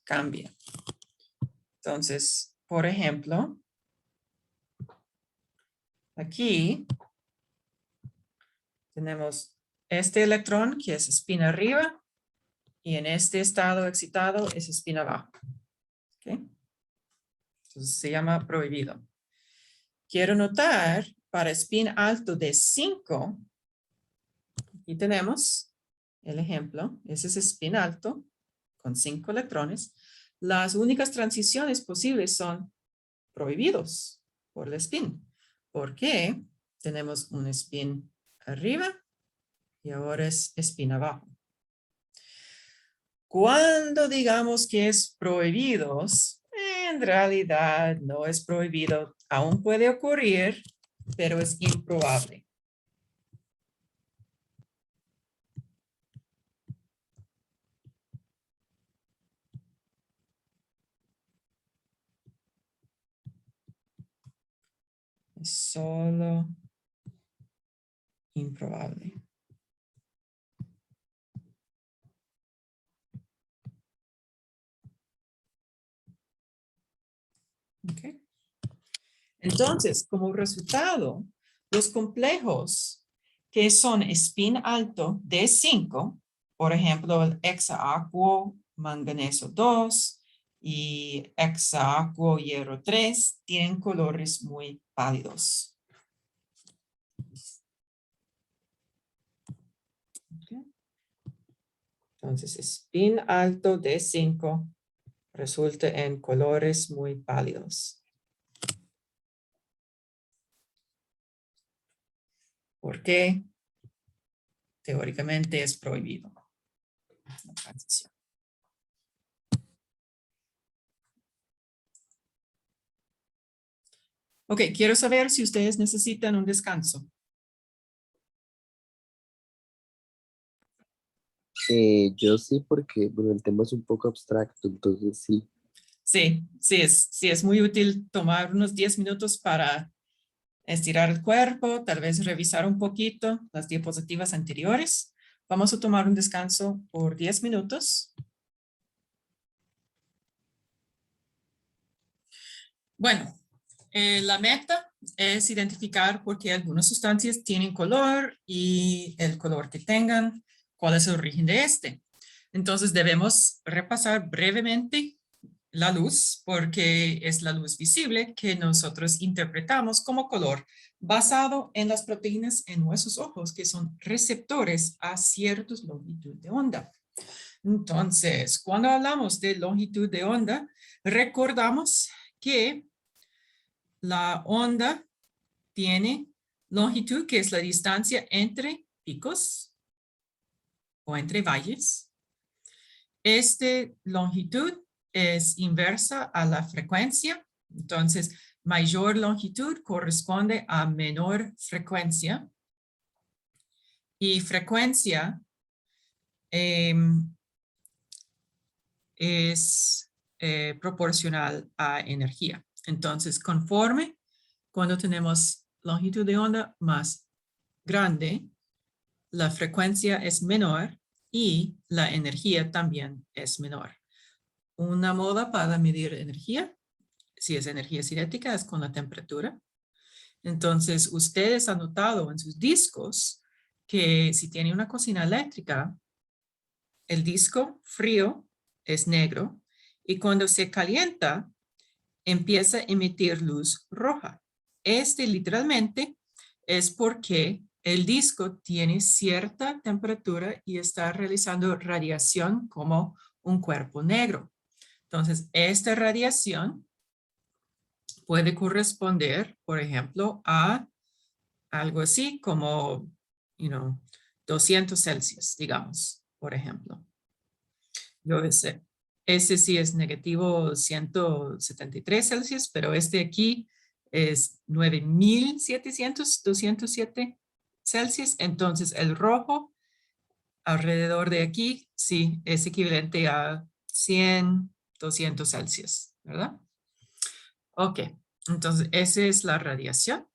S1: cambia. Entonces, por ejemplo, aquí tenemos este electrón que es spin arriba y en este estado excitado es spin abajo. ¿Okay? Entonces se llama prohibido. Quiero notar para spin alto de 5, aquí tenemos el ejemplo, ese es spin alto con 5 electrones. Las únicas transiciones posibles son prohibidos por el spin. ¿Por qué? Tenemos un spin arriba y ahora es spin abajo. Cuando digamos que es prohibidos, en realidad no es prohibido. Aún puede ocurrir, pero es improbable. Es solo improbable. Okay. Entonces, como resultado, los complejos que son spin alto de 5, por ejemplo, el hexaacuo manganeso 2 y hexaacuo hierro 3, tienen colores muy pálidos. Okay. Entonces, spin alto de 5 resulta en colores muy pálidos. Porque teóricamente es prohibido la transición. Ok, quiero saber si ustedes necesitan un descanso.
S2: Yo sí, porque bueno, el tema es un poco abstracto, entonces sí.
S1: Sí, es muy útil tomar unos 10 minutos para estirar el cuerpo, tal vez revisar un poquito las diapositivas anteriores. Vamos a tomar un descanso por 10 minutos. Bueno, la meta es identificar por qué algunas sustancias tienen color y el color que tengan, cuál es el origen de este. Entonces debemos repasar brevemente la luz, porque es la luz visible que nosotros interpretamos como color basado en las proteínas en nuestros ojos, que son receptores a ciertas longitudes de onda. Entonces, cuando hablamos de longitud de onda, recordamos que la onda tiene longitud, que es la distancia entre picos o entre valles. Esta longitud es inversa a la frecuencia. Entonces, mayor longitud corresponde a menor frecuencia. Y frecuencia es proporcional a energía. Entonces, conforme cuando tenemos longitud de onda más grande, la frecuencia es menor y la energía también es menor. Una moda para medir energía, si es energía cinética, es con la temperatura. Entonces, ustedes han notado en sus discos que si tiene una cocina eléctrica, el disco frío es negro y cuando se calienta, empieza a emitir luz roja. Literalmente es porque el disco tiene cierta temperatura y está realizando radiación como un cuerpo negro. Entonces, esta radiación puede corresponder, por ejemplo, a algo así como, 200 Celsius, digamos, por ejemplo. Ese sí es negativo 173 Celsius, pero este aquí es 9700, 207 Celsius. Entonces, el rojo alrededor de aquí, sí, es equivalente a 100, 200 Celsius, ¿verdad? Ok, entonces esa es la radiación.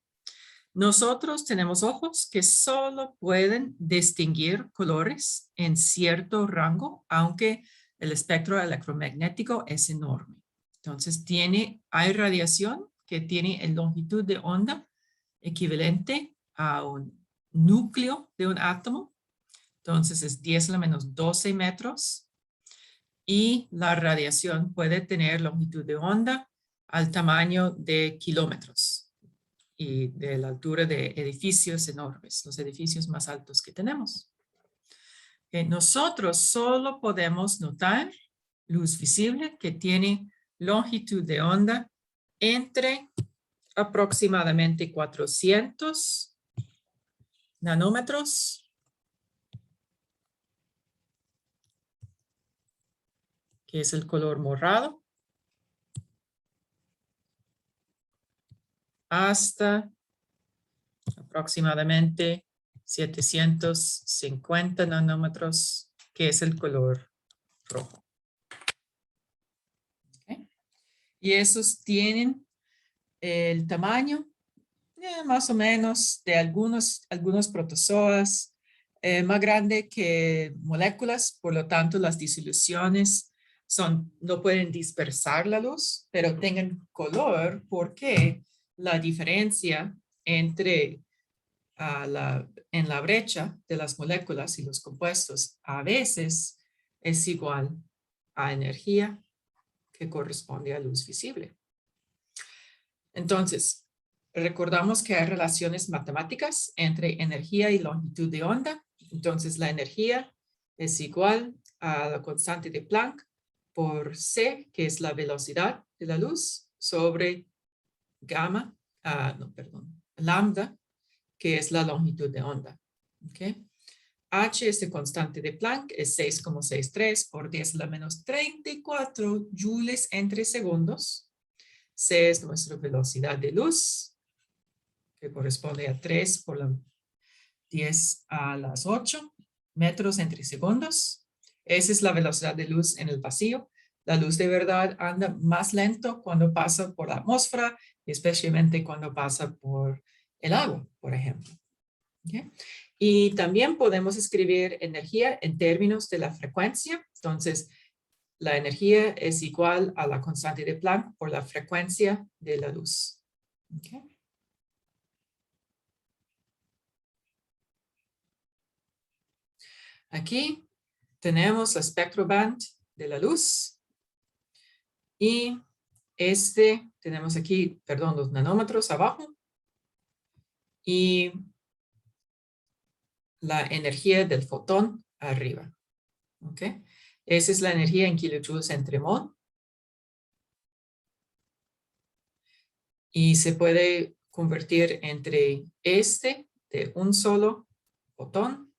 S1: Nosotros tenemos ojos que solo pueden distinguir colores en cierto rango, aunque el espectro electromagnético es enorme. Entonces hay radiación que tiene la longitud de onda equivalente a un núcleo de un átomo. Entonces es 10 a la menos 12 metros. Y la radiación puede tener longitud de onda al tamaño de kilómetros y de la altura de edificios enormes, los edificios más altos que tenemos. Nosotros solo podemos notar luz visible que tiene longitud de onda entre aproximadamente 400 nanómetros que es el color morado, hasta aproximadamente 750 nanómetros, que es el color rojo. ¿Okay? Y esos tienen el tamaño más o menos de algunos protozoas, más grande que moléculas, por lo tanto las disoluciones no pueden dispersar la luz, pero tengan color porque la diferencia entre en la brecha de las moléculas y los compuestos a veces es igual a energía que corresponde a luz visible. Entonces, recordamos que hay relaciones matemáticas entre energía y longitud de onda. Entonces, la energía es igual a la constante de Planck por C, que es la velocidad de la luz, sobre lambda, que es la longitud de onda. ¿Okay? H es la constante de Planck, es 6,63 por 10 a la menos 34 joules entre segundos. C es nuestra velocidad de luz, que corresponde a 3 por la 10 a las 8 metros entre segundos. Esa es la velocidad de luz en el vacío. La luz de verdad anda más lento cuando pasa por la atmósfera, especialmente cuando pasa por el agua, por ejemplo. ¿Okay? Y también podemos escribir energía en términos de la frecuencia. Entonces, la energía es igual a la constante de Planck por la frecuencia de la luz. ¿Okay? Aquí tenemos la spectroband de la luz. Y tenemos aquí, perdón, los nanómetros abajo. Y la energía del fotón arriba. ¿Ok? Esa es la energía en kilojoules entre mol. Y se puede convertir entre de un solo fotón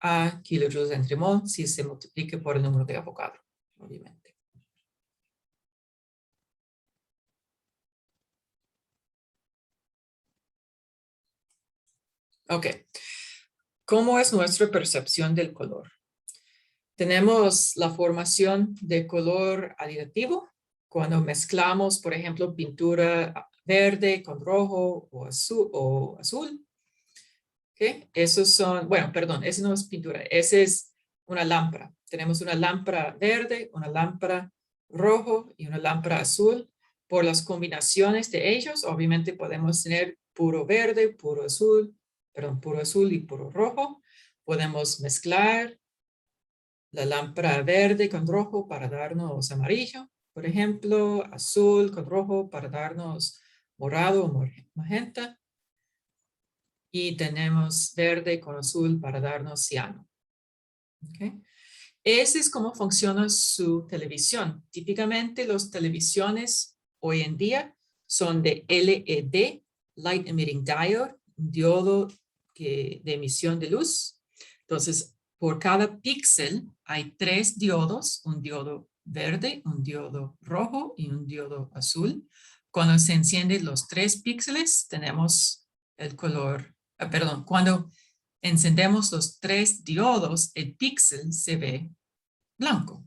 S1: a kilojoules entre mol si se multiplica por el número de Avogadro, obviamente. Ok. ¿Cómo es nuestra percepción del color? Tenemos la formación de color aditivo cuando mezclamos, por ejemplo, pintura verde con rojo o azul. ¿Okay? Esos son, bueno, perdón, esa no es pintura, esa es una lámpara. Tenemos una lámpara verde, una lámpara rojo y una lámpara azul. Por las combinaciones de ellos, obviamente podemos tener puro verde, puro azul y puro rojo. Podemos mezclar la lámpara verde con rojo para darnos amarillo, por ejemplo, azul con rojo para darnos morado o magenta. Y tenemos verde con azul para darnos ciano. ¿Okay? Ese es cómo funciona su televisión. Típicamente las televisiones hoy en día son de LED, Light Emitting Diode, un diodo de emisión de luz. Entonces, por cada píxel hay 3 diodos, un diodo verde, un diodo rojo y un diodo azul. Cuando se encienden los 3 píxeles, tenemos el color, cuando encendemos los 3 diodos, el píxel se ve blanco.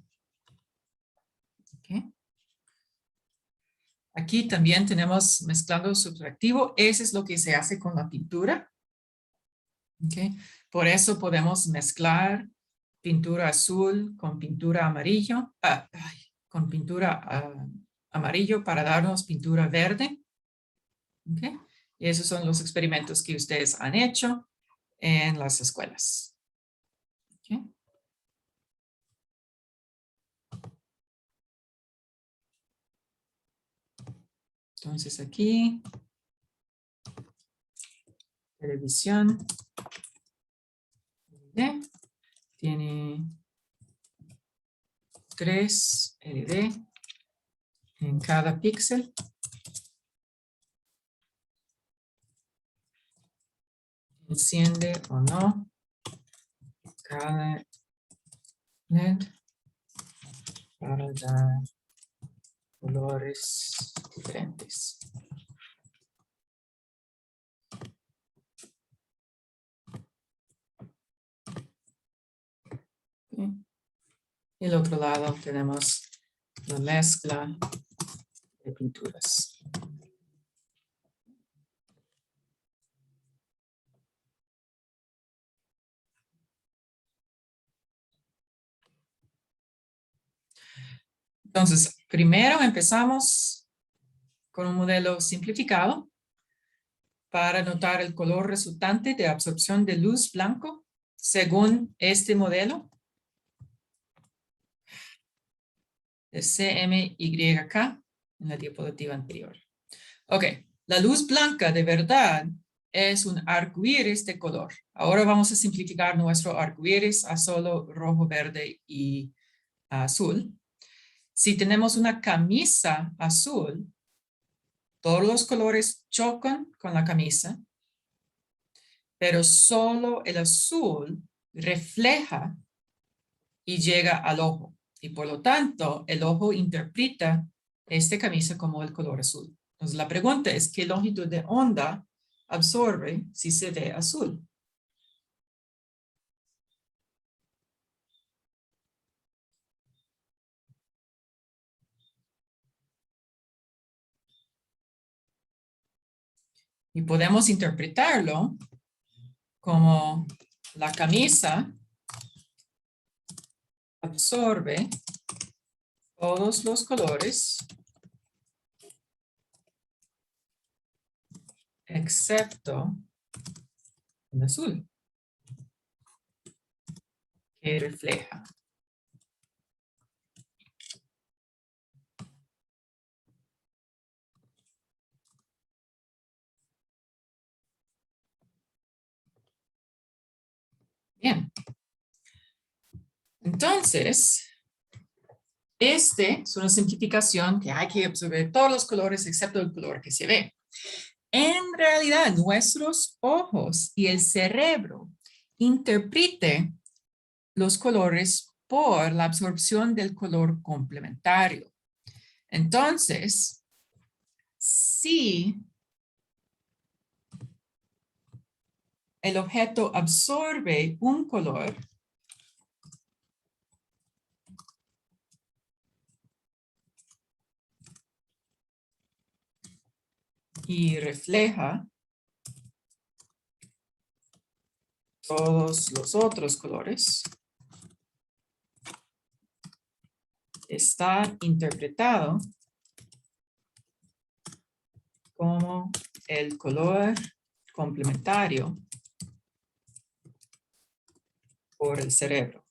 S1: Okay. Aquí también tenemos mezclando subtractivo. Eso es lo que se hace con la pintura. Okay. Por eso podemos mezclar pintura azul con pintura amarillo, amarillo para darnos pintura verde. Okay. Y esos son los experimentos que ustedes han hecho en las escuelas. Okay. Entonces aquí, televisión, tiene 3 LED en cada píxel. Enciende o no cada LED. para dar colores diferentes. Okay. Y el otro lado tenemos la mezcla de pinturas. Entonces, primero empezamos con un modelo simplificado para notar el color resultante de absorción de luz blanco según este modelo de CMYK en la diapositiva anterior. Ok, la luz blanca de verdad es un arcoíris de color. Ahora vamos a simplificar nuestro arcoíris a solo rojo, verde y azul. Si tenemos una camisa azul, todos los colores chocan con la camisa, pero solo el azul refleja y llega al ojo. Y por lo tanto, el ojo interpreta esta camisa como el color azul. Entonces la pregunta es, ¿qué longitud de onda absorbe si se ve azul? Y podemos interpretarlo como la camisa absorbe todos los colores excepto el azul, que refleja. Bien. Entonces, este es una simplificación que hay que absorber todos los colores excepto el color que se ve. En realidad, nuestros ojos y el cerebro interpreten los colores por la absorción del color complementario. Entonces, si el objeto absorbe un color, y refleja todos los otros colores, está interpretado como el color complementario por el cerebro.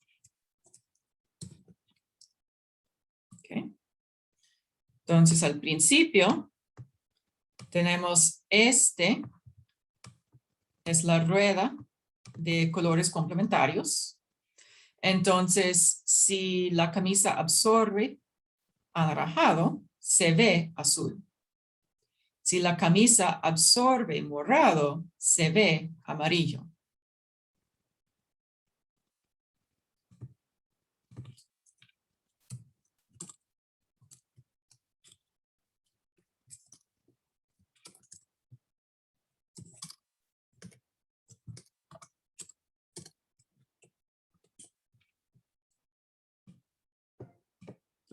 S1: Okay. Entonces, al principio, tenemos este, es la rueda de colores complementarios. Entonces, si la camisa absorbe anaranjado, se ve azul. Si la camisa absorbe morado, se ve amarillo.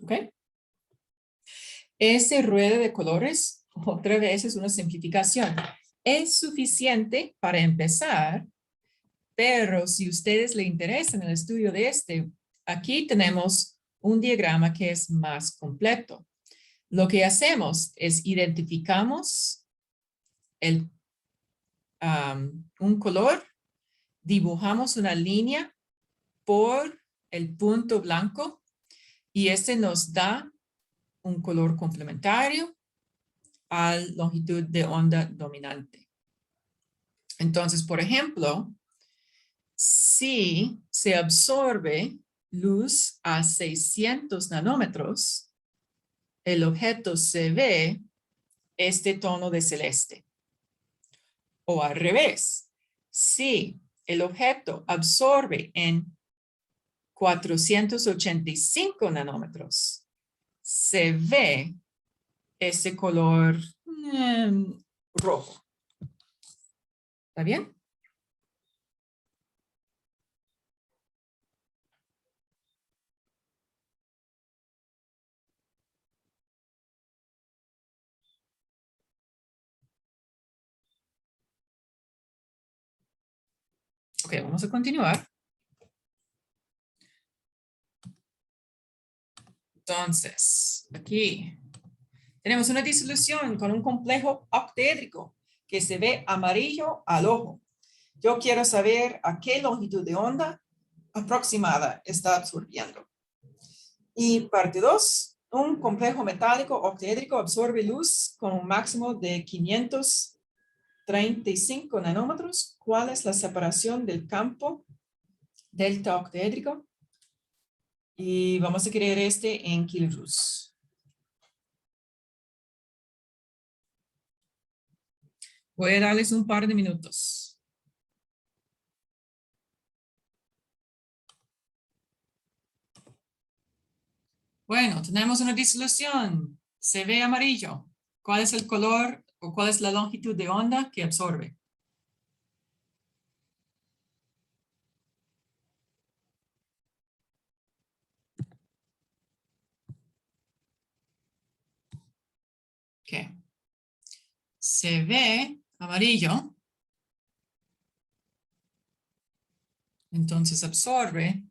S1: ¿Ok? Ese ruedo de colores, otra vez es una simplificación. Es suficiente para empezar, pero si a ustedes les interesa en el estudio de aquí tenemos un diagrama que es más completo. Lo que hacemos es identificamos un color, dibujamos una línea por el punto blanco y este nos da un color complementario a la longitud de onda dominante. Entonces, por ejemplo, si se absorbe luz a 600 nanómetros, el objeto se ve este tono de celeste. O al revés, si el objeto absorbe en 485 nanómetros, se ve ese color rojo. ¿Está bien? Ok, vamos a continuar. Entonces, aquí tenemos una disolución con un complejo octaédrico que se ve amarillo al ojo. Yo quiero saber a qué longitud de onda aproximada está absorbiendo. Y parte 2, un complejo metálico octaédrico absorbe luz con un máximo de 535 nanómetros. ¿Cuál es la separación del campo delta octaédrico? Y vamos a querer este en kilojoules. Voy a darles un par de minutos. Bueno, tenemos una disolución. Se ve amarillo. ¿Cuál es el color o cuál es la longitud de onda que absorbe? ¿Qué? Se ve amarillo. Entonces absorbe.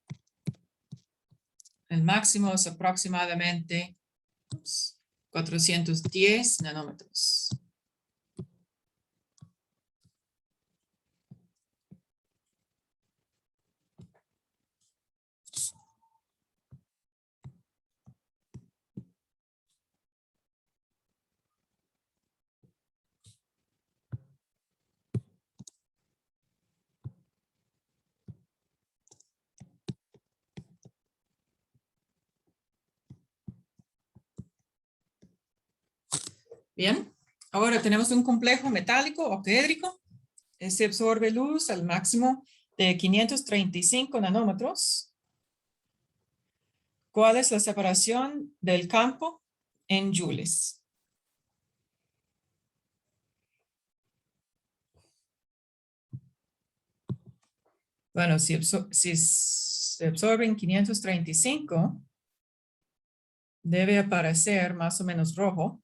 S1: El máximo es aproximadamente 410 nanómetros. Bien, ahora tenemos un complejo metálico octaédrico. Se absorbe luz al máximo de 535 nanómetros. ¿Cuál es la separación del campo en joules? Bueno, si se absorben 535, debe aparecer más o menos rojo.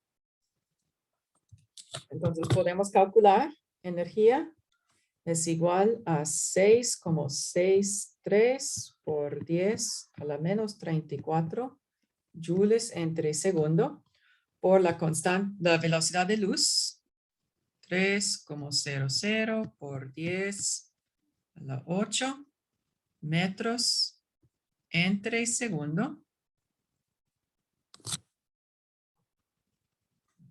S1: Entonces podemos calcular energía es igual a 6,63 por 10 a la menos 34 joules entre segundo por la velocidad de luz. 3,00 por 10 a la 8 metros entre segundo.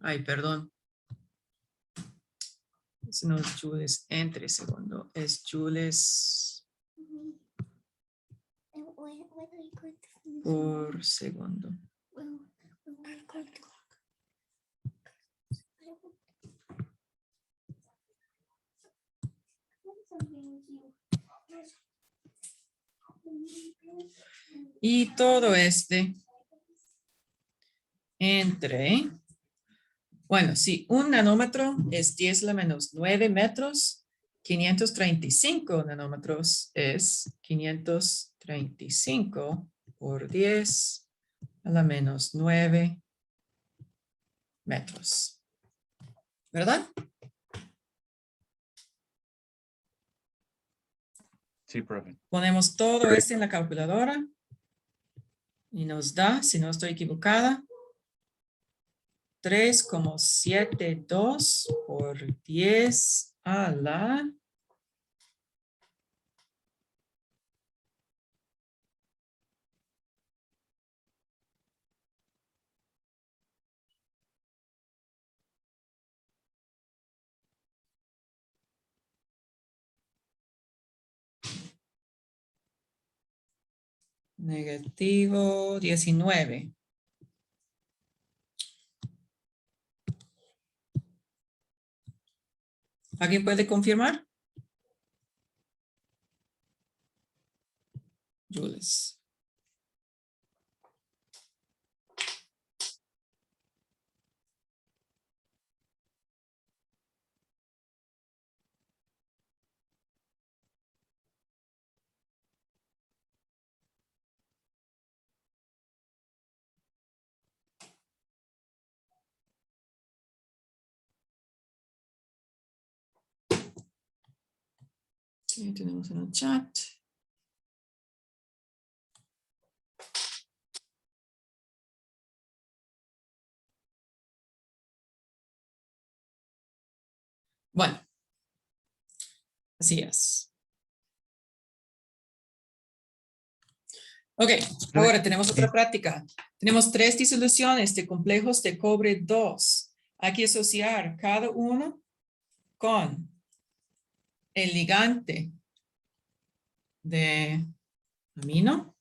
S1: Ay, perdón. No es joules entre segundo, es joules por segundo. Y todo entre, bueno, si un nanómetro es 10 a la menos 9 metros, 535 nanómetros es 535 por 10 a la menos 9 metros. ¿Verdad?
S3: Sí, profe.
S1: Ponemos todo esto en la calculadora y nos da, si no estoy equivocada, 3,72 por 10 a la negativo 19. ¿Alguien puede confirmar? Joules. Sí, tenemos en el chat. Bueno, así es. Ok, ahora tenemos otra práctica. Tenemos 3 disoluciones de complejos de cobre 2. Hay que asociar cada uno con el ligante de amino.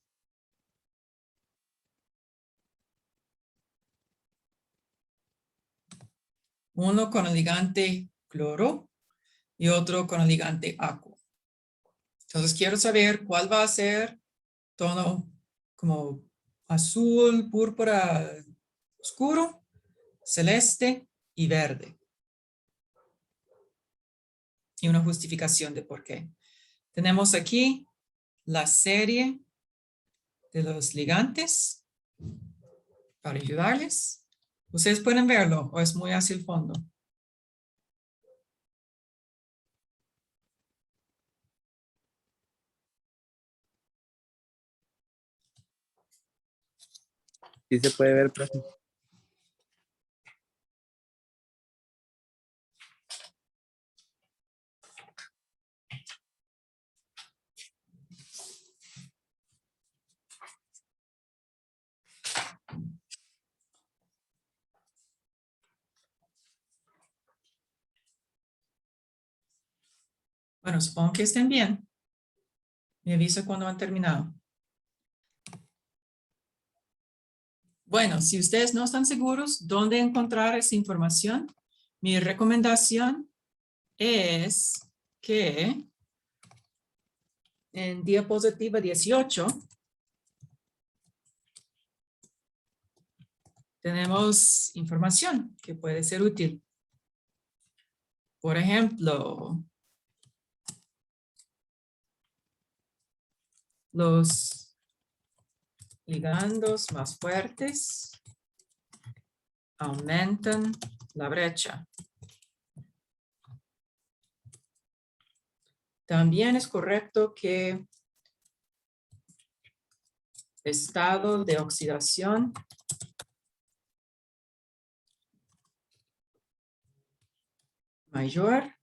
S1: Uno con el ligante cloro y otro con el ligante aquo. Entonces quiero saber cuál va a ser tono como azul, púrpura oscuro, celeste y verde. Y una justificación de por qué. Tenemos aquí la serie de los ligantes para ayudarles. Ustedes pueden verlo o es muy hacia el fondo.
S2: Sí se puede ver, profe.
S1: Bueno, supongo que estén bien. Me avisa cuando han terminado. Bueno, si ustedes no están seguros dónde encontrar esa información, mi recomendación es que en diapositiva 18 tenemos información que puede ser útil. Por ejemplo, los ligandos más fuertes aumentan la brecha. También es correcto que estado de oxidación mayor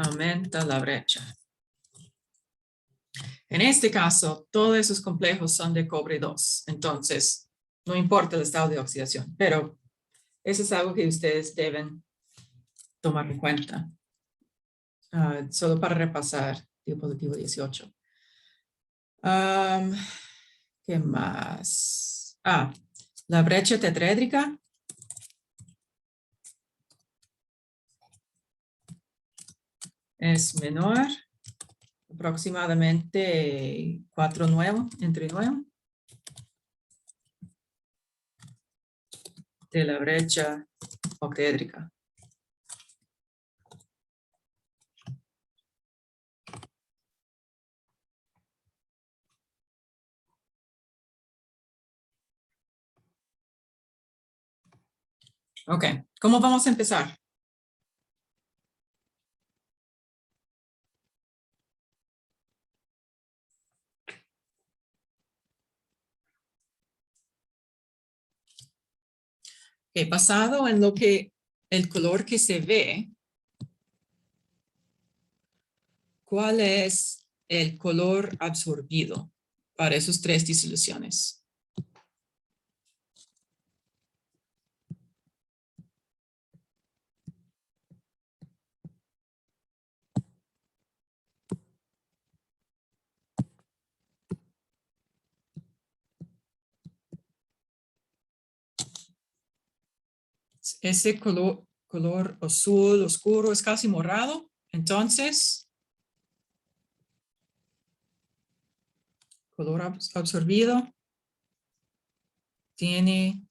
S1: aumenta la brecha. En este caso, todos esos complejos son de cobre 2, entonces no importa el estado de oxidación, pero eso es algo que ustedes deben tomar en cuenta. Solo para repasar, diapositiva 18. ¿Qué más? La brecha tetráedrica es menor, aproximadamente 4,9, entre 9, de la brecha octaédrica. Ok, ¿cómo vamos a empezar? Basado en lo que el color que se ve, ¿cuál es el color absorbido para esas 3 disoluciones? Ese color azul oscuro es casi morado, entonces color absorbido tiene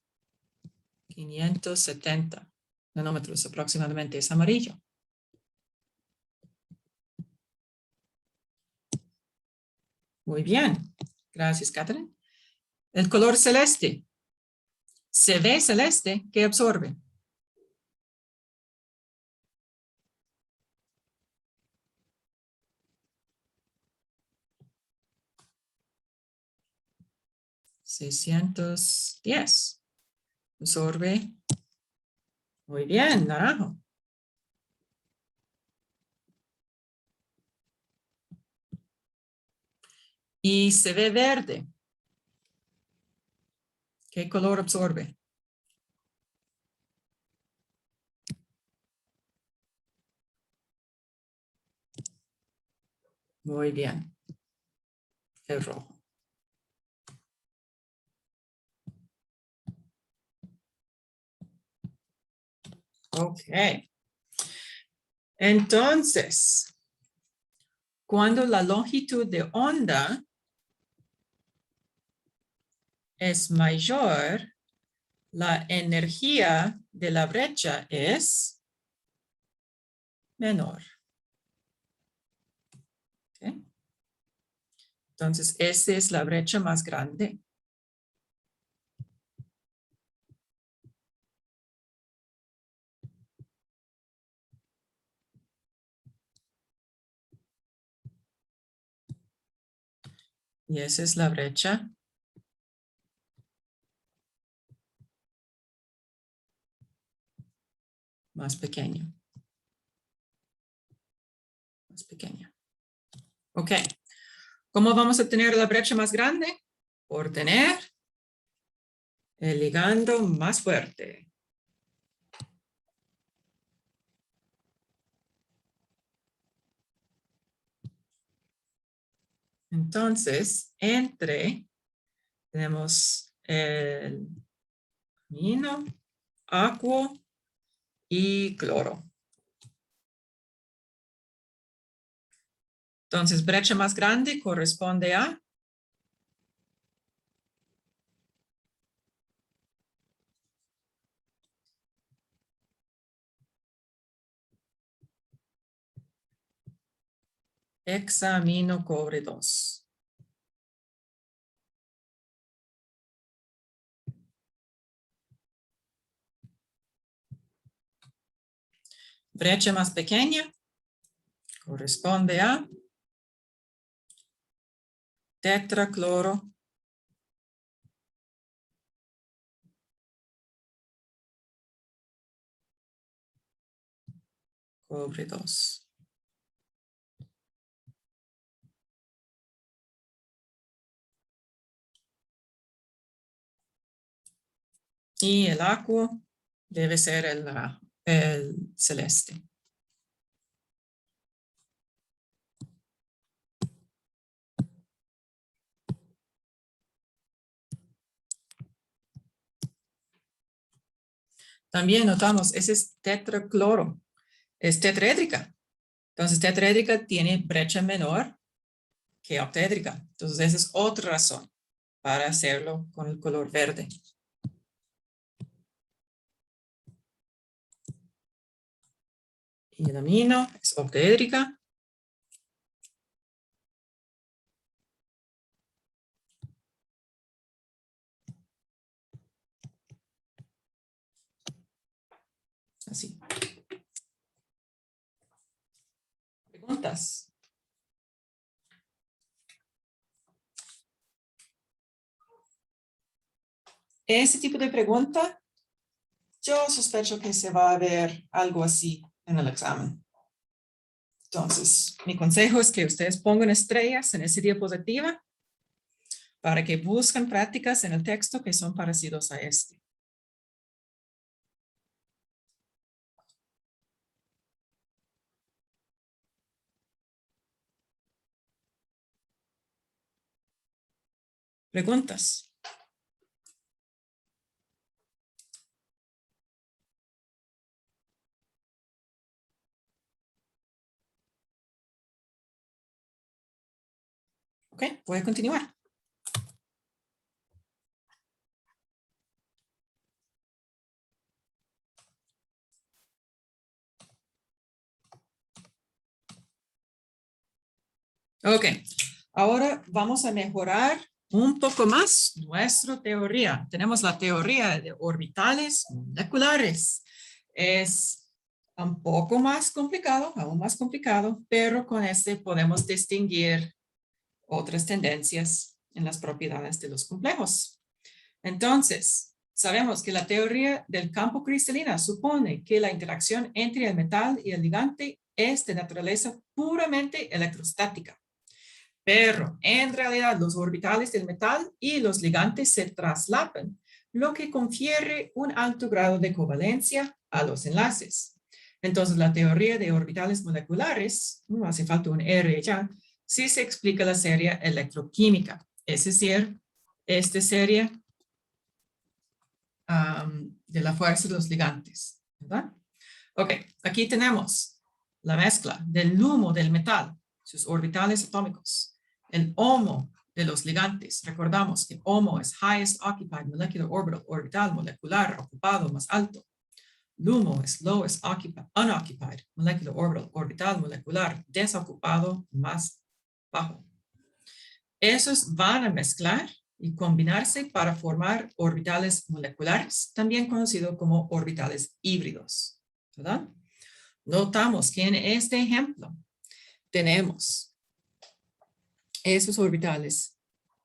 S1: 570 nanómetros aproximadamente, es amarillo. Muy bien, gracias Catherine. El color celeste Se ve celeste, ¿qué absorbe? $610. Absorbe. Muy bien, naranjo. Y se ve verde. ¿Qué color absorbe? Muy bien. El rojo. Ok. Entonces, cuando la longitud de onda es mayor, la energía de la brecha es menor. ¿Okay? Entonces, esa es la brecha más grande. Y esa es la brecha más pequeña. Más pequeña. Ok. ¿Cómo vamos a tener la brecha más grande? Por tener el ligando más fuerte. Entonces, tenemos el amino, aquo y cloro. Entonces, brecha más grande corresponde a hexamino cobre 2. Brecha más pequeña corresponde a tetracloro cobre 2. Y el aquo debe ser el celeste. También notamos, ese es tetracloro, es tetraédrica. Entonces, tetraédrica tiene brecha menor que octaédrica. Entonces, esa es otra razón para hacerlo con el color verde. Y el amino es octaédrica. Así. ¿Preguntas? Ese tipo de pregunta, yo sospecho que se va a ver algo así en el examen. Entonces, mi consejo es que ustedes pongan estrellas en esa diapositiva para que busquen prácticas en el texto que son parecidos a este. ¿Preguntas? Ok, voy a continuar. Ok, ahora vamos a mejorar un poco más nuestra teoría. Tenemos la teoría de orbitales moleculares. Es un poco más complicado, aún más complicado, pero con este podemos distinguir otras tendencias en las propiedades de los complejos. Entonces, sabemos que la teoría del campo cristalino supone que la interacción entre el metal y el ligante es de naturaleza puramente electrostática. Pero en realidad los orbitales del metal y los ligantes se traslapan, lo que confiere un alto grado de covalencia a los enlaces. Entonces la teoría de orbitales moleculares, no hace falta un R ya, sí se explica la serie electroquímica, es decir, esta serie de la fuerza de los ligantes, ¿verdad? Ok, aquí tenemos la mezcla del LUMO del metal, sus orbitales atómicos, el HOMO de los ligantes. Recordamos que HOMO es Highest Occupied Molecular Orbital, orbital molecular ocupado más alto. LUMO es Lowest Unoccupied Molecular Orbital, orbital molecular desocupado más bajo. Esos van a mezclar y combinarse para formar orbitales moleculares, también conocidos como orbitales híbridos, ¿verdad? Notamos que en este ejemplo tenemos esos orbitales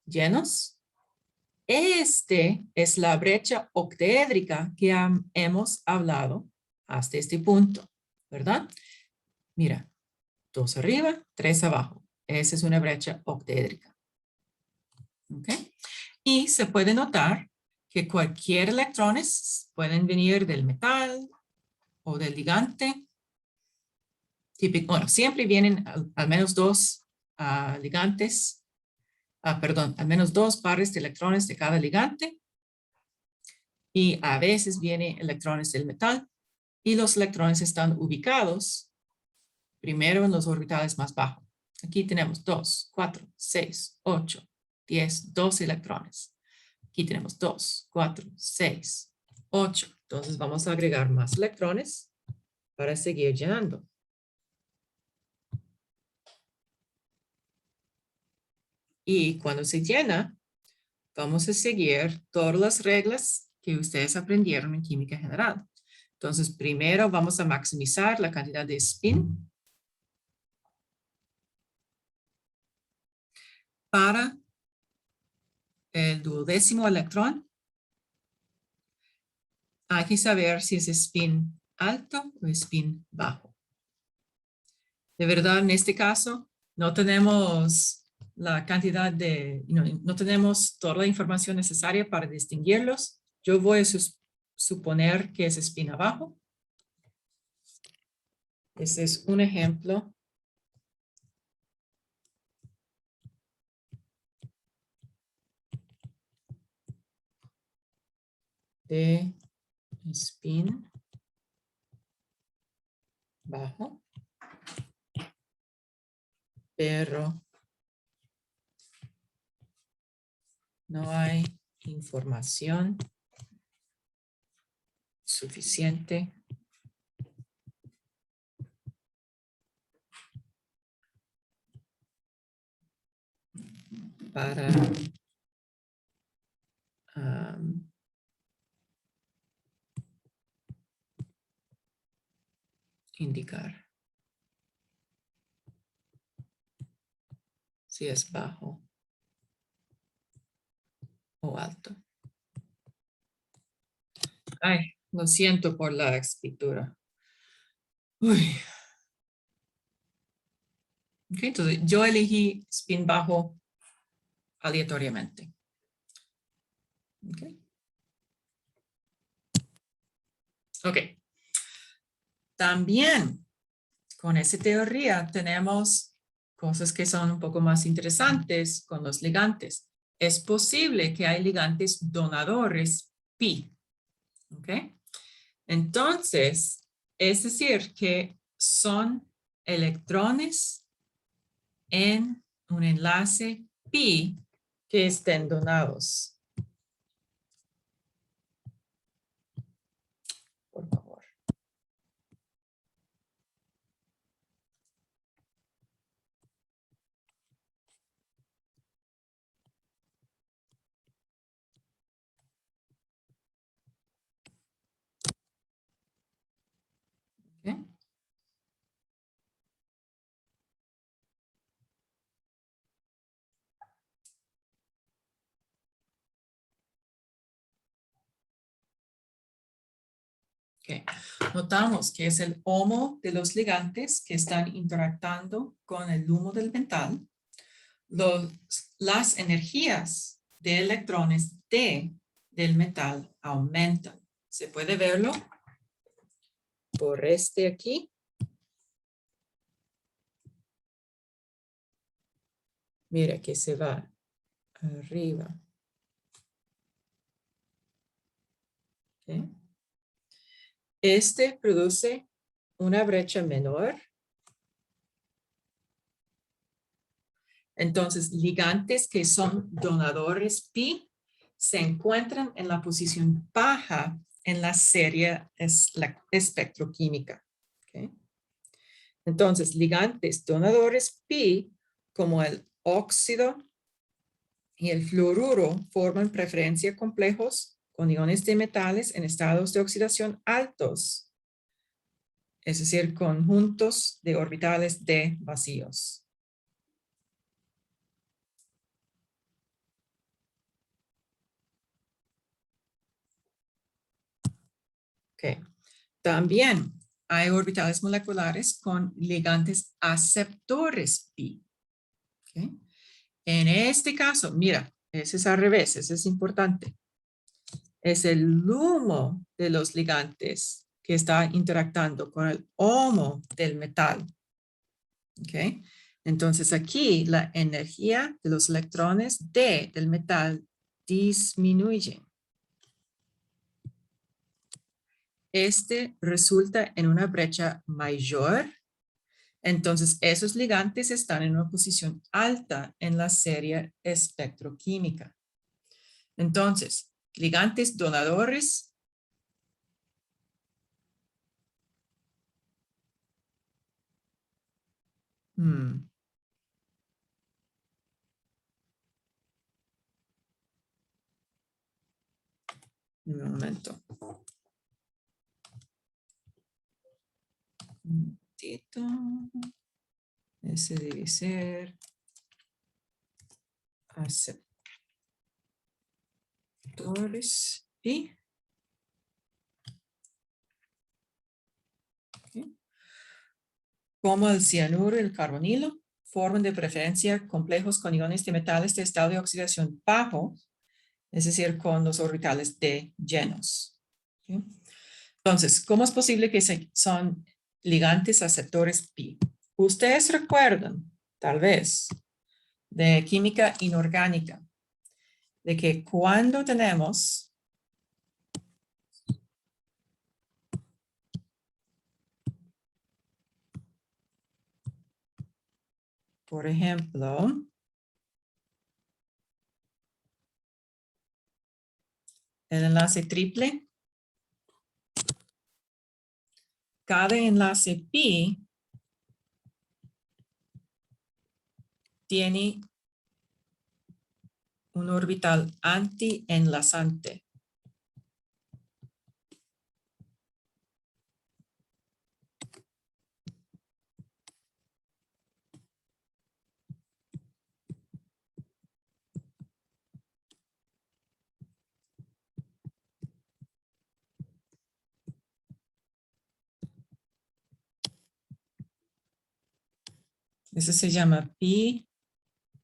S1: llenos. Este es la brecha octaédrica que hemos hablado hasta este punto, ¿verdad? Mira, 2 arriba, 3 abajo. Esa es una brecha octaédrica. ¿Ok? Y se puede notar que cualquier electrones pueden venir del metal o del ligante. Bueno, siempre vienen al menos 2 ligantes, perdón, al menos 2 pares de electrones de cada ligante. Y a veces vienen electrones del metal y los electrones están ubicados primero en los orbitales más bajos. Aquí tenemos 2, 4, 6, 8, 10, 12 electrones. Aquí tenemos 2, 4, 6, 8. Entonces vamos a agregar más electrones para seguir llenando. Y cuando se llena, vamos a seguir todas las reglas que ustedes aprendieron en química general. Entonces, primero vamos a maximizar la cantidad de spin para el duodécimo electrón. Hay que saber si es spin alto o spin bajo. De verdad, en este caso, no tenemos la cantidad de, no tenemos toda la información necesaria para distinguirlos. Yo voy a suponer que es spin abajo. Este es un ejemplo de spin bajo, pero no hay información suficiente para indicar si es bajo o alto. Ay, lo siento por la escritura. Uy. Okay, entonces yo elegí spin bajo aleatoriamente. Okay. Ok. También con esa teoría tenemos cosas que son un poco más interesantes con los ligantes. Es posible que hay ligantes donadores pi. ¿Ok? Entonces, es decir, que son electrones en un enlace pi que estén donados. Por favor. Ok. Notamos que es el HOMO de los ligantes que están interactuando con el LUMO del metal. Las energías de electrones del metal aumentan. ¿Se puede verlo? Por este aquí. Mira que se va arriba. ¿Okay? Este produce una brecha menor. Entonces, ligantes que son donadores pi se encuentran en la posición baja en la serie espectroquímica. ¿Okay? Entonces, ligantes donadores pi, como el óxido y el fluoruro, forman preferencia complejos con iones de metales en estados de oxidación altos, es decir, conjuntos de orbitales D vacíos. Okay. También hay orbitales moleculares con ligantes aceptores pi. Okay. En este caso, mira, ese es al revés, ese es importante. Es el LUMO de los ligantes que está interactuando con el HOMO del metal. Okay. Entonces aquí la energía de los electrones del metal disminuye. Este resulta en una brecha mayor. Entonces, esos ligantes están en una posición alta en la serie espectroquímica. Entonces, ligantes donadores. Un momento. Un momentito. Ese debe ser aceptores y okay. Como el cianuro y el carbonilo forman de preferencia complejos con iones de metales de estado de oxidación bajo, es decir, con los orbitales D llenos. ¿Sí? Entonces, ¿cómo es posible que son ligantes aceptores pi? Ustedes recuerdan, tal vez, de química inorgánica, de que cuando tenemos por ejemplo, el enlace triple, cada enlace pi tiene un orbital anti-enlazante. Ese se llama pi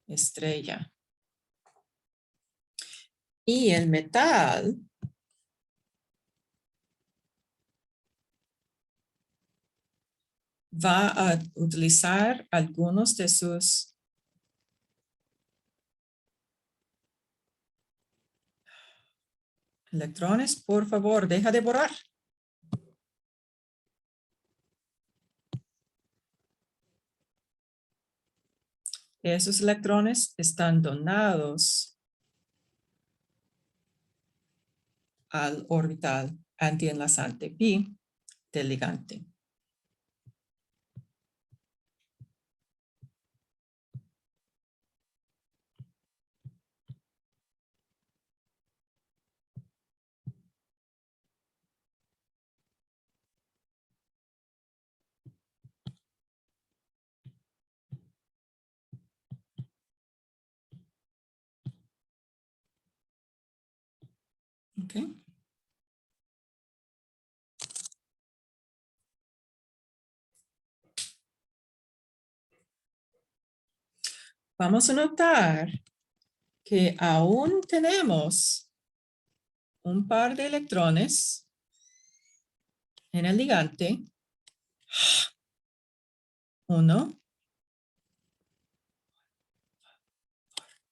S1: estrella. Y el metal va a utilizar algunos de sus electrones. Por favor, deja de borrar. Esos electrones están donados al orbital antienlazante pi del ligante. Okay. vamos a notar que aún tenemos un par de electrones en el ligante. Uno.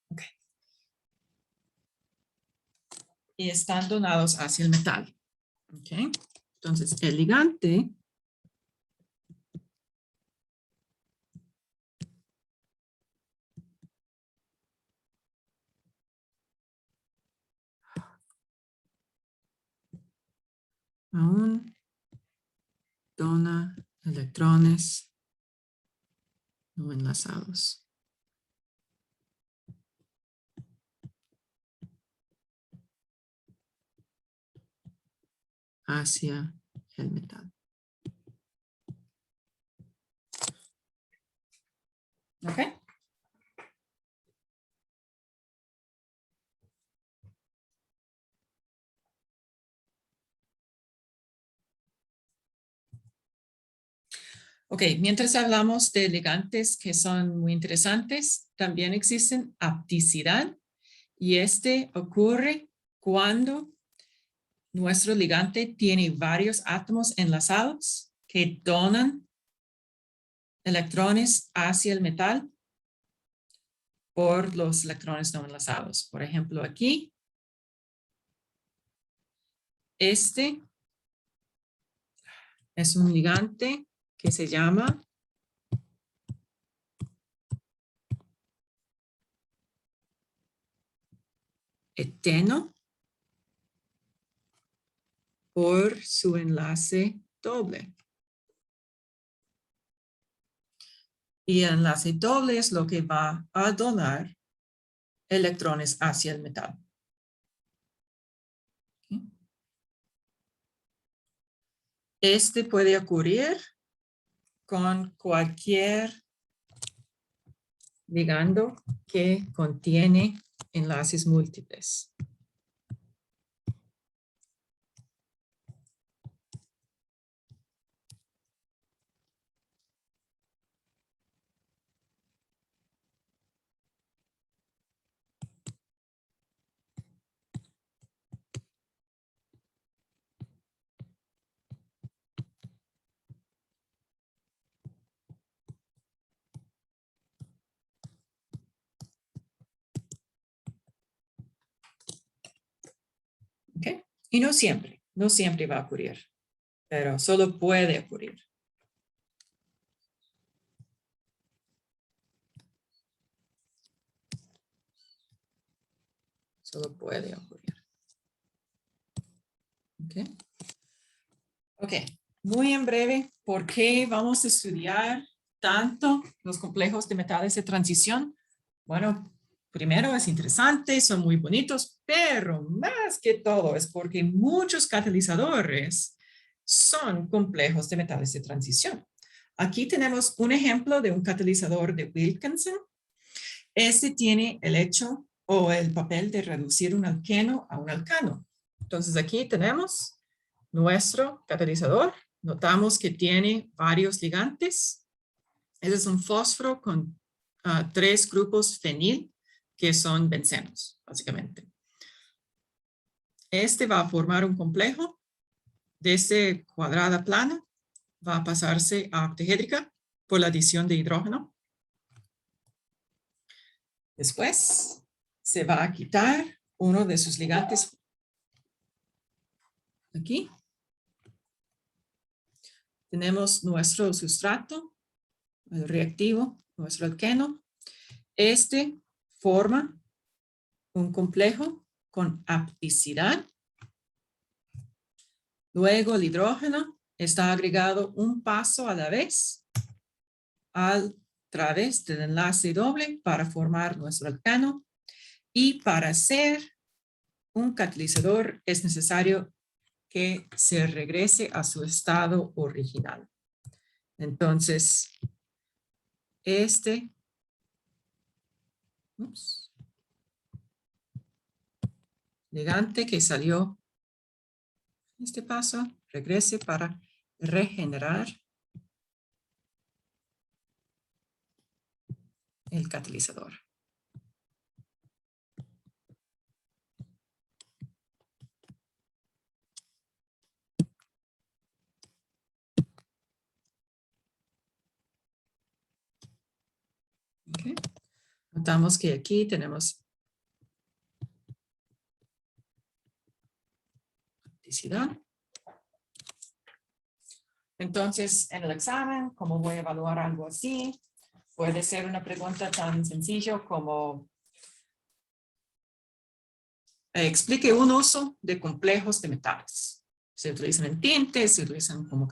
S1: Ok. Y están donados hacia el metal. Ok. Entonces, el ligante aún dona electrones no enlazados hacia el metal. ¿Ok? Ok, mientras hablamos de ligantes que son muy interesantes, también existen hapticidad y este ocurre cuando nuestro ligante tiene varios átomos enlazados que donan electrones hacia el metal por los electrones no enlazados. Por ejemplo, aquí, este es un ligante que se llama eteno por su enlace doble. Y el enlace doble es lo que va a donar electrones hacia el metal. Este puede ocurrir con cualquier ligando que contiene enlaces múltiples. ¿Okay? Y no siempre va a ocurrir, pero solo puede ocurrir. Solo puede ocurrir. ¿Ok? Ok, muy en breve, ¿por qué vamos a estudiar tanto los complejos de metales de transición? Bueno, primero es interesante, son muy bonitos, pero más que todo es porque muchos catalizadores son complejos de metales de transición. Aquí tenemos un ejemplo de un catalizador de Wilkinson. Este tiene el hecho o el papel de reducir un alqueno a un alcano. Entonces aquí tenemos nuestro catalizador. Notamos que tiene varios ligantes. Ese es un fósforo con 3 grupos fenil que son bencenos, básicamente. Este va a formar un complejo. Desde cuadrada plana va a pasarse a octahédrica por la adición de hidrógeno. Después se va a quitar uno de sus ligantes aquí. Tenemos nuestro sustrato, el reactivo, nuestro alqueno. Este forma un complejo con hapticidad. Luego el hidrógeno está agregado un paso a la vez a través del enlace doble para formar nuestro alcano. Y para hacer un catalizador es necesario que se regrese a su estado original. Entonces, este ligante que salió este paso, regrese para regenerar el catalizador. Okay. Notamos que aquí tenemos practicidad. Entonces, en el examen, ¿cómo voy a evaluar algo así? Puede ser una pregunta tan sencilla como explique un uso de complejos de metales. Se utilizan en tintes, se utilizan como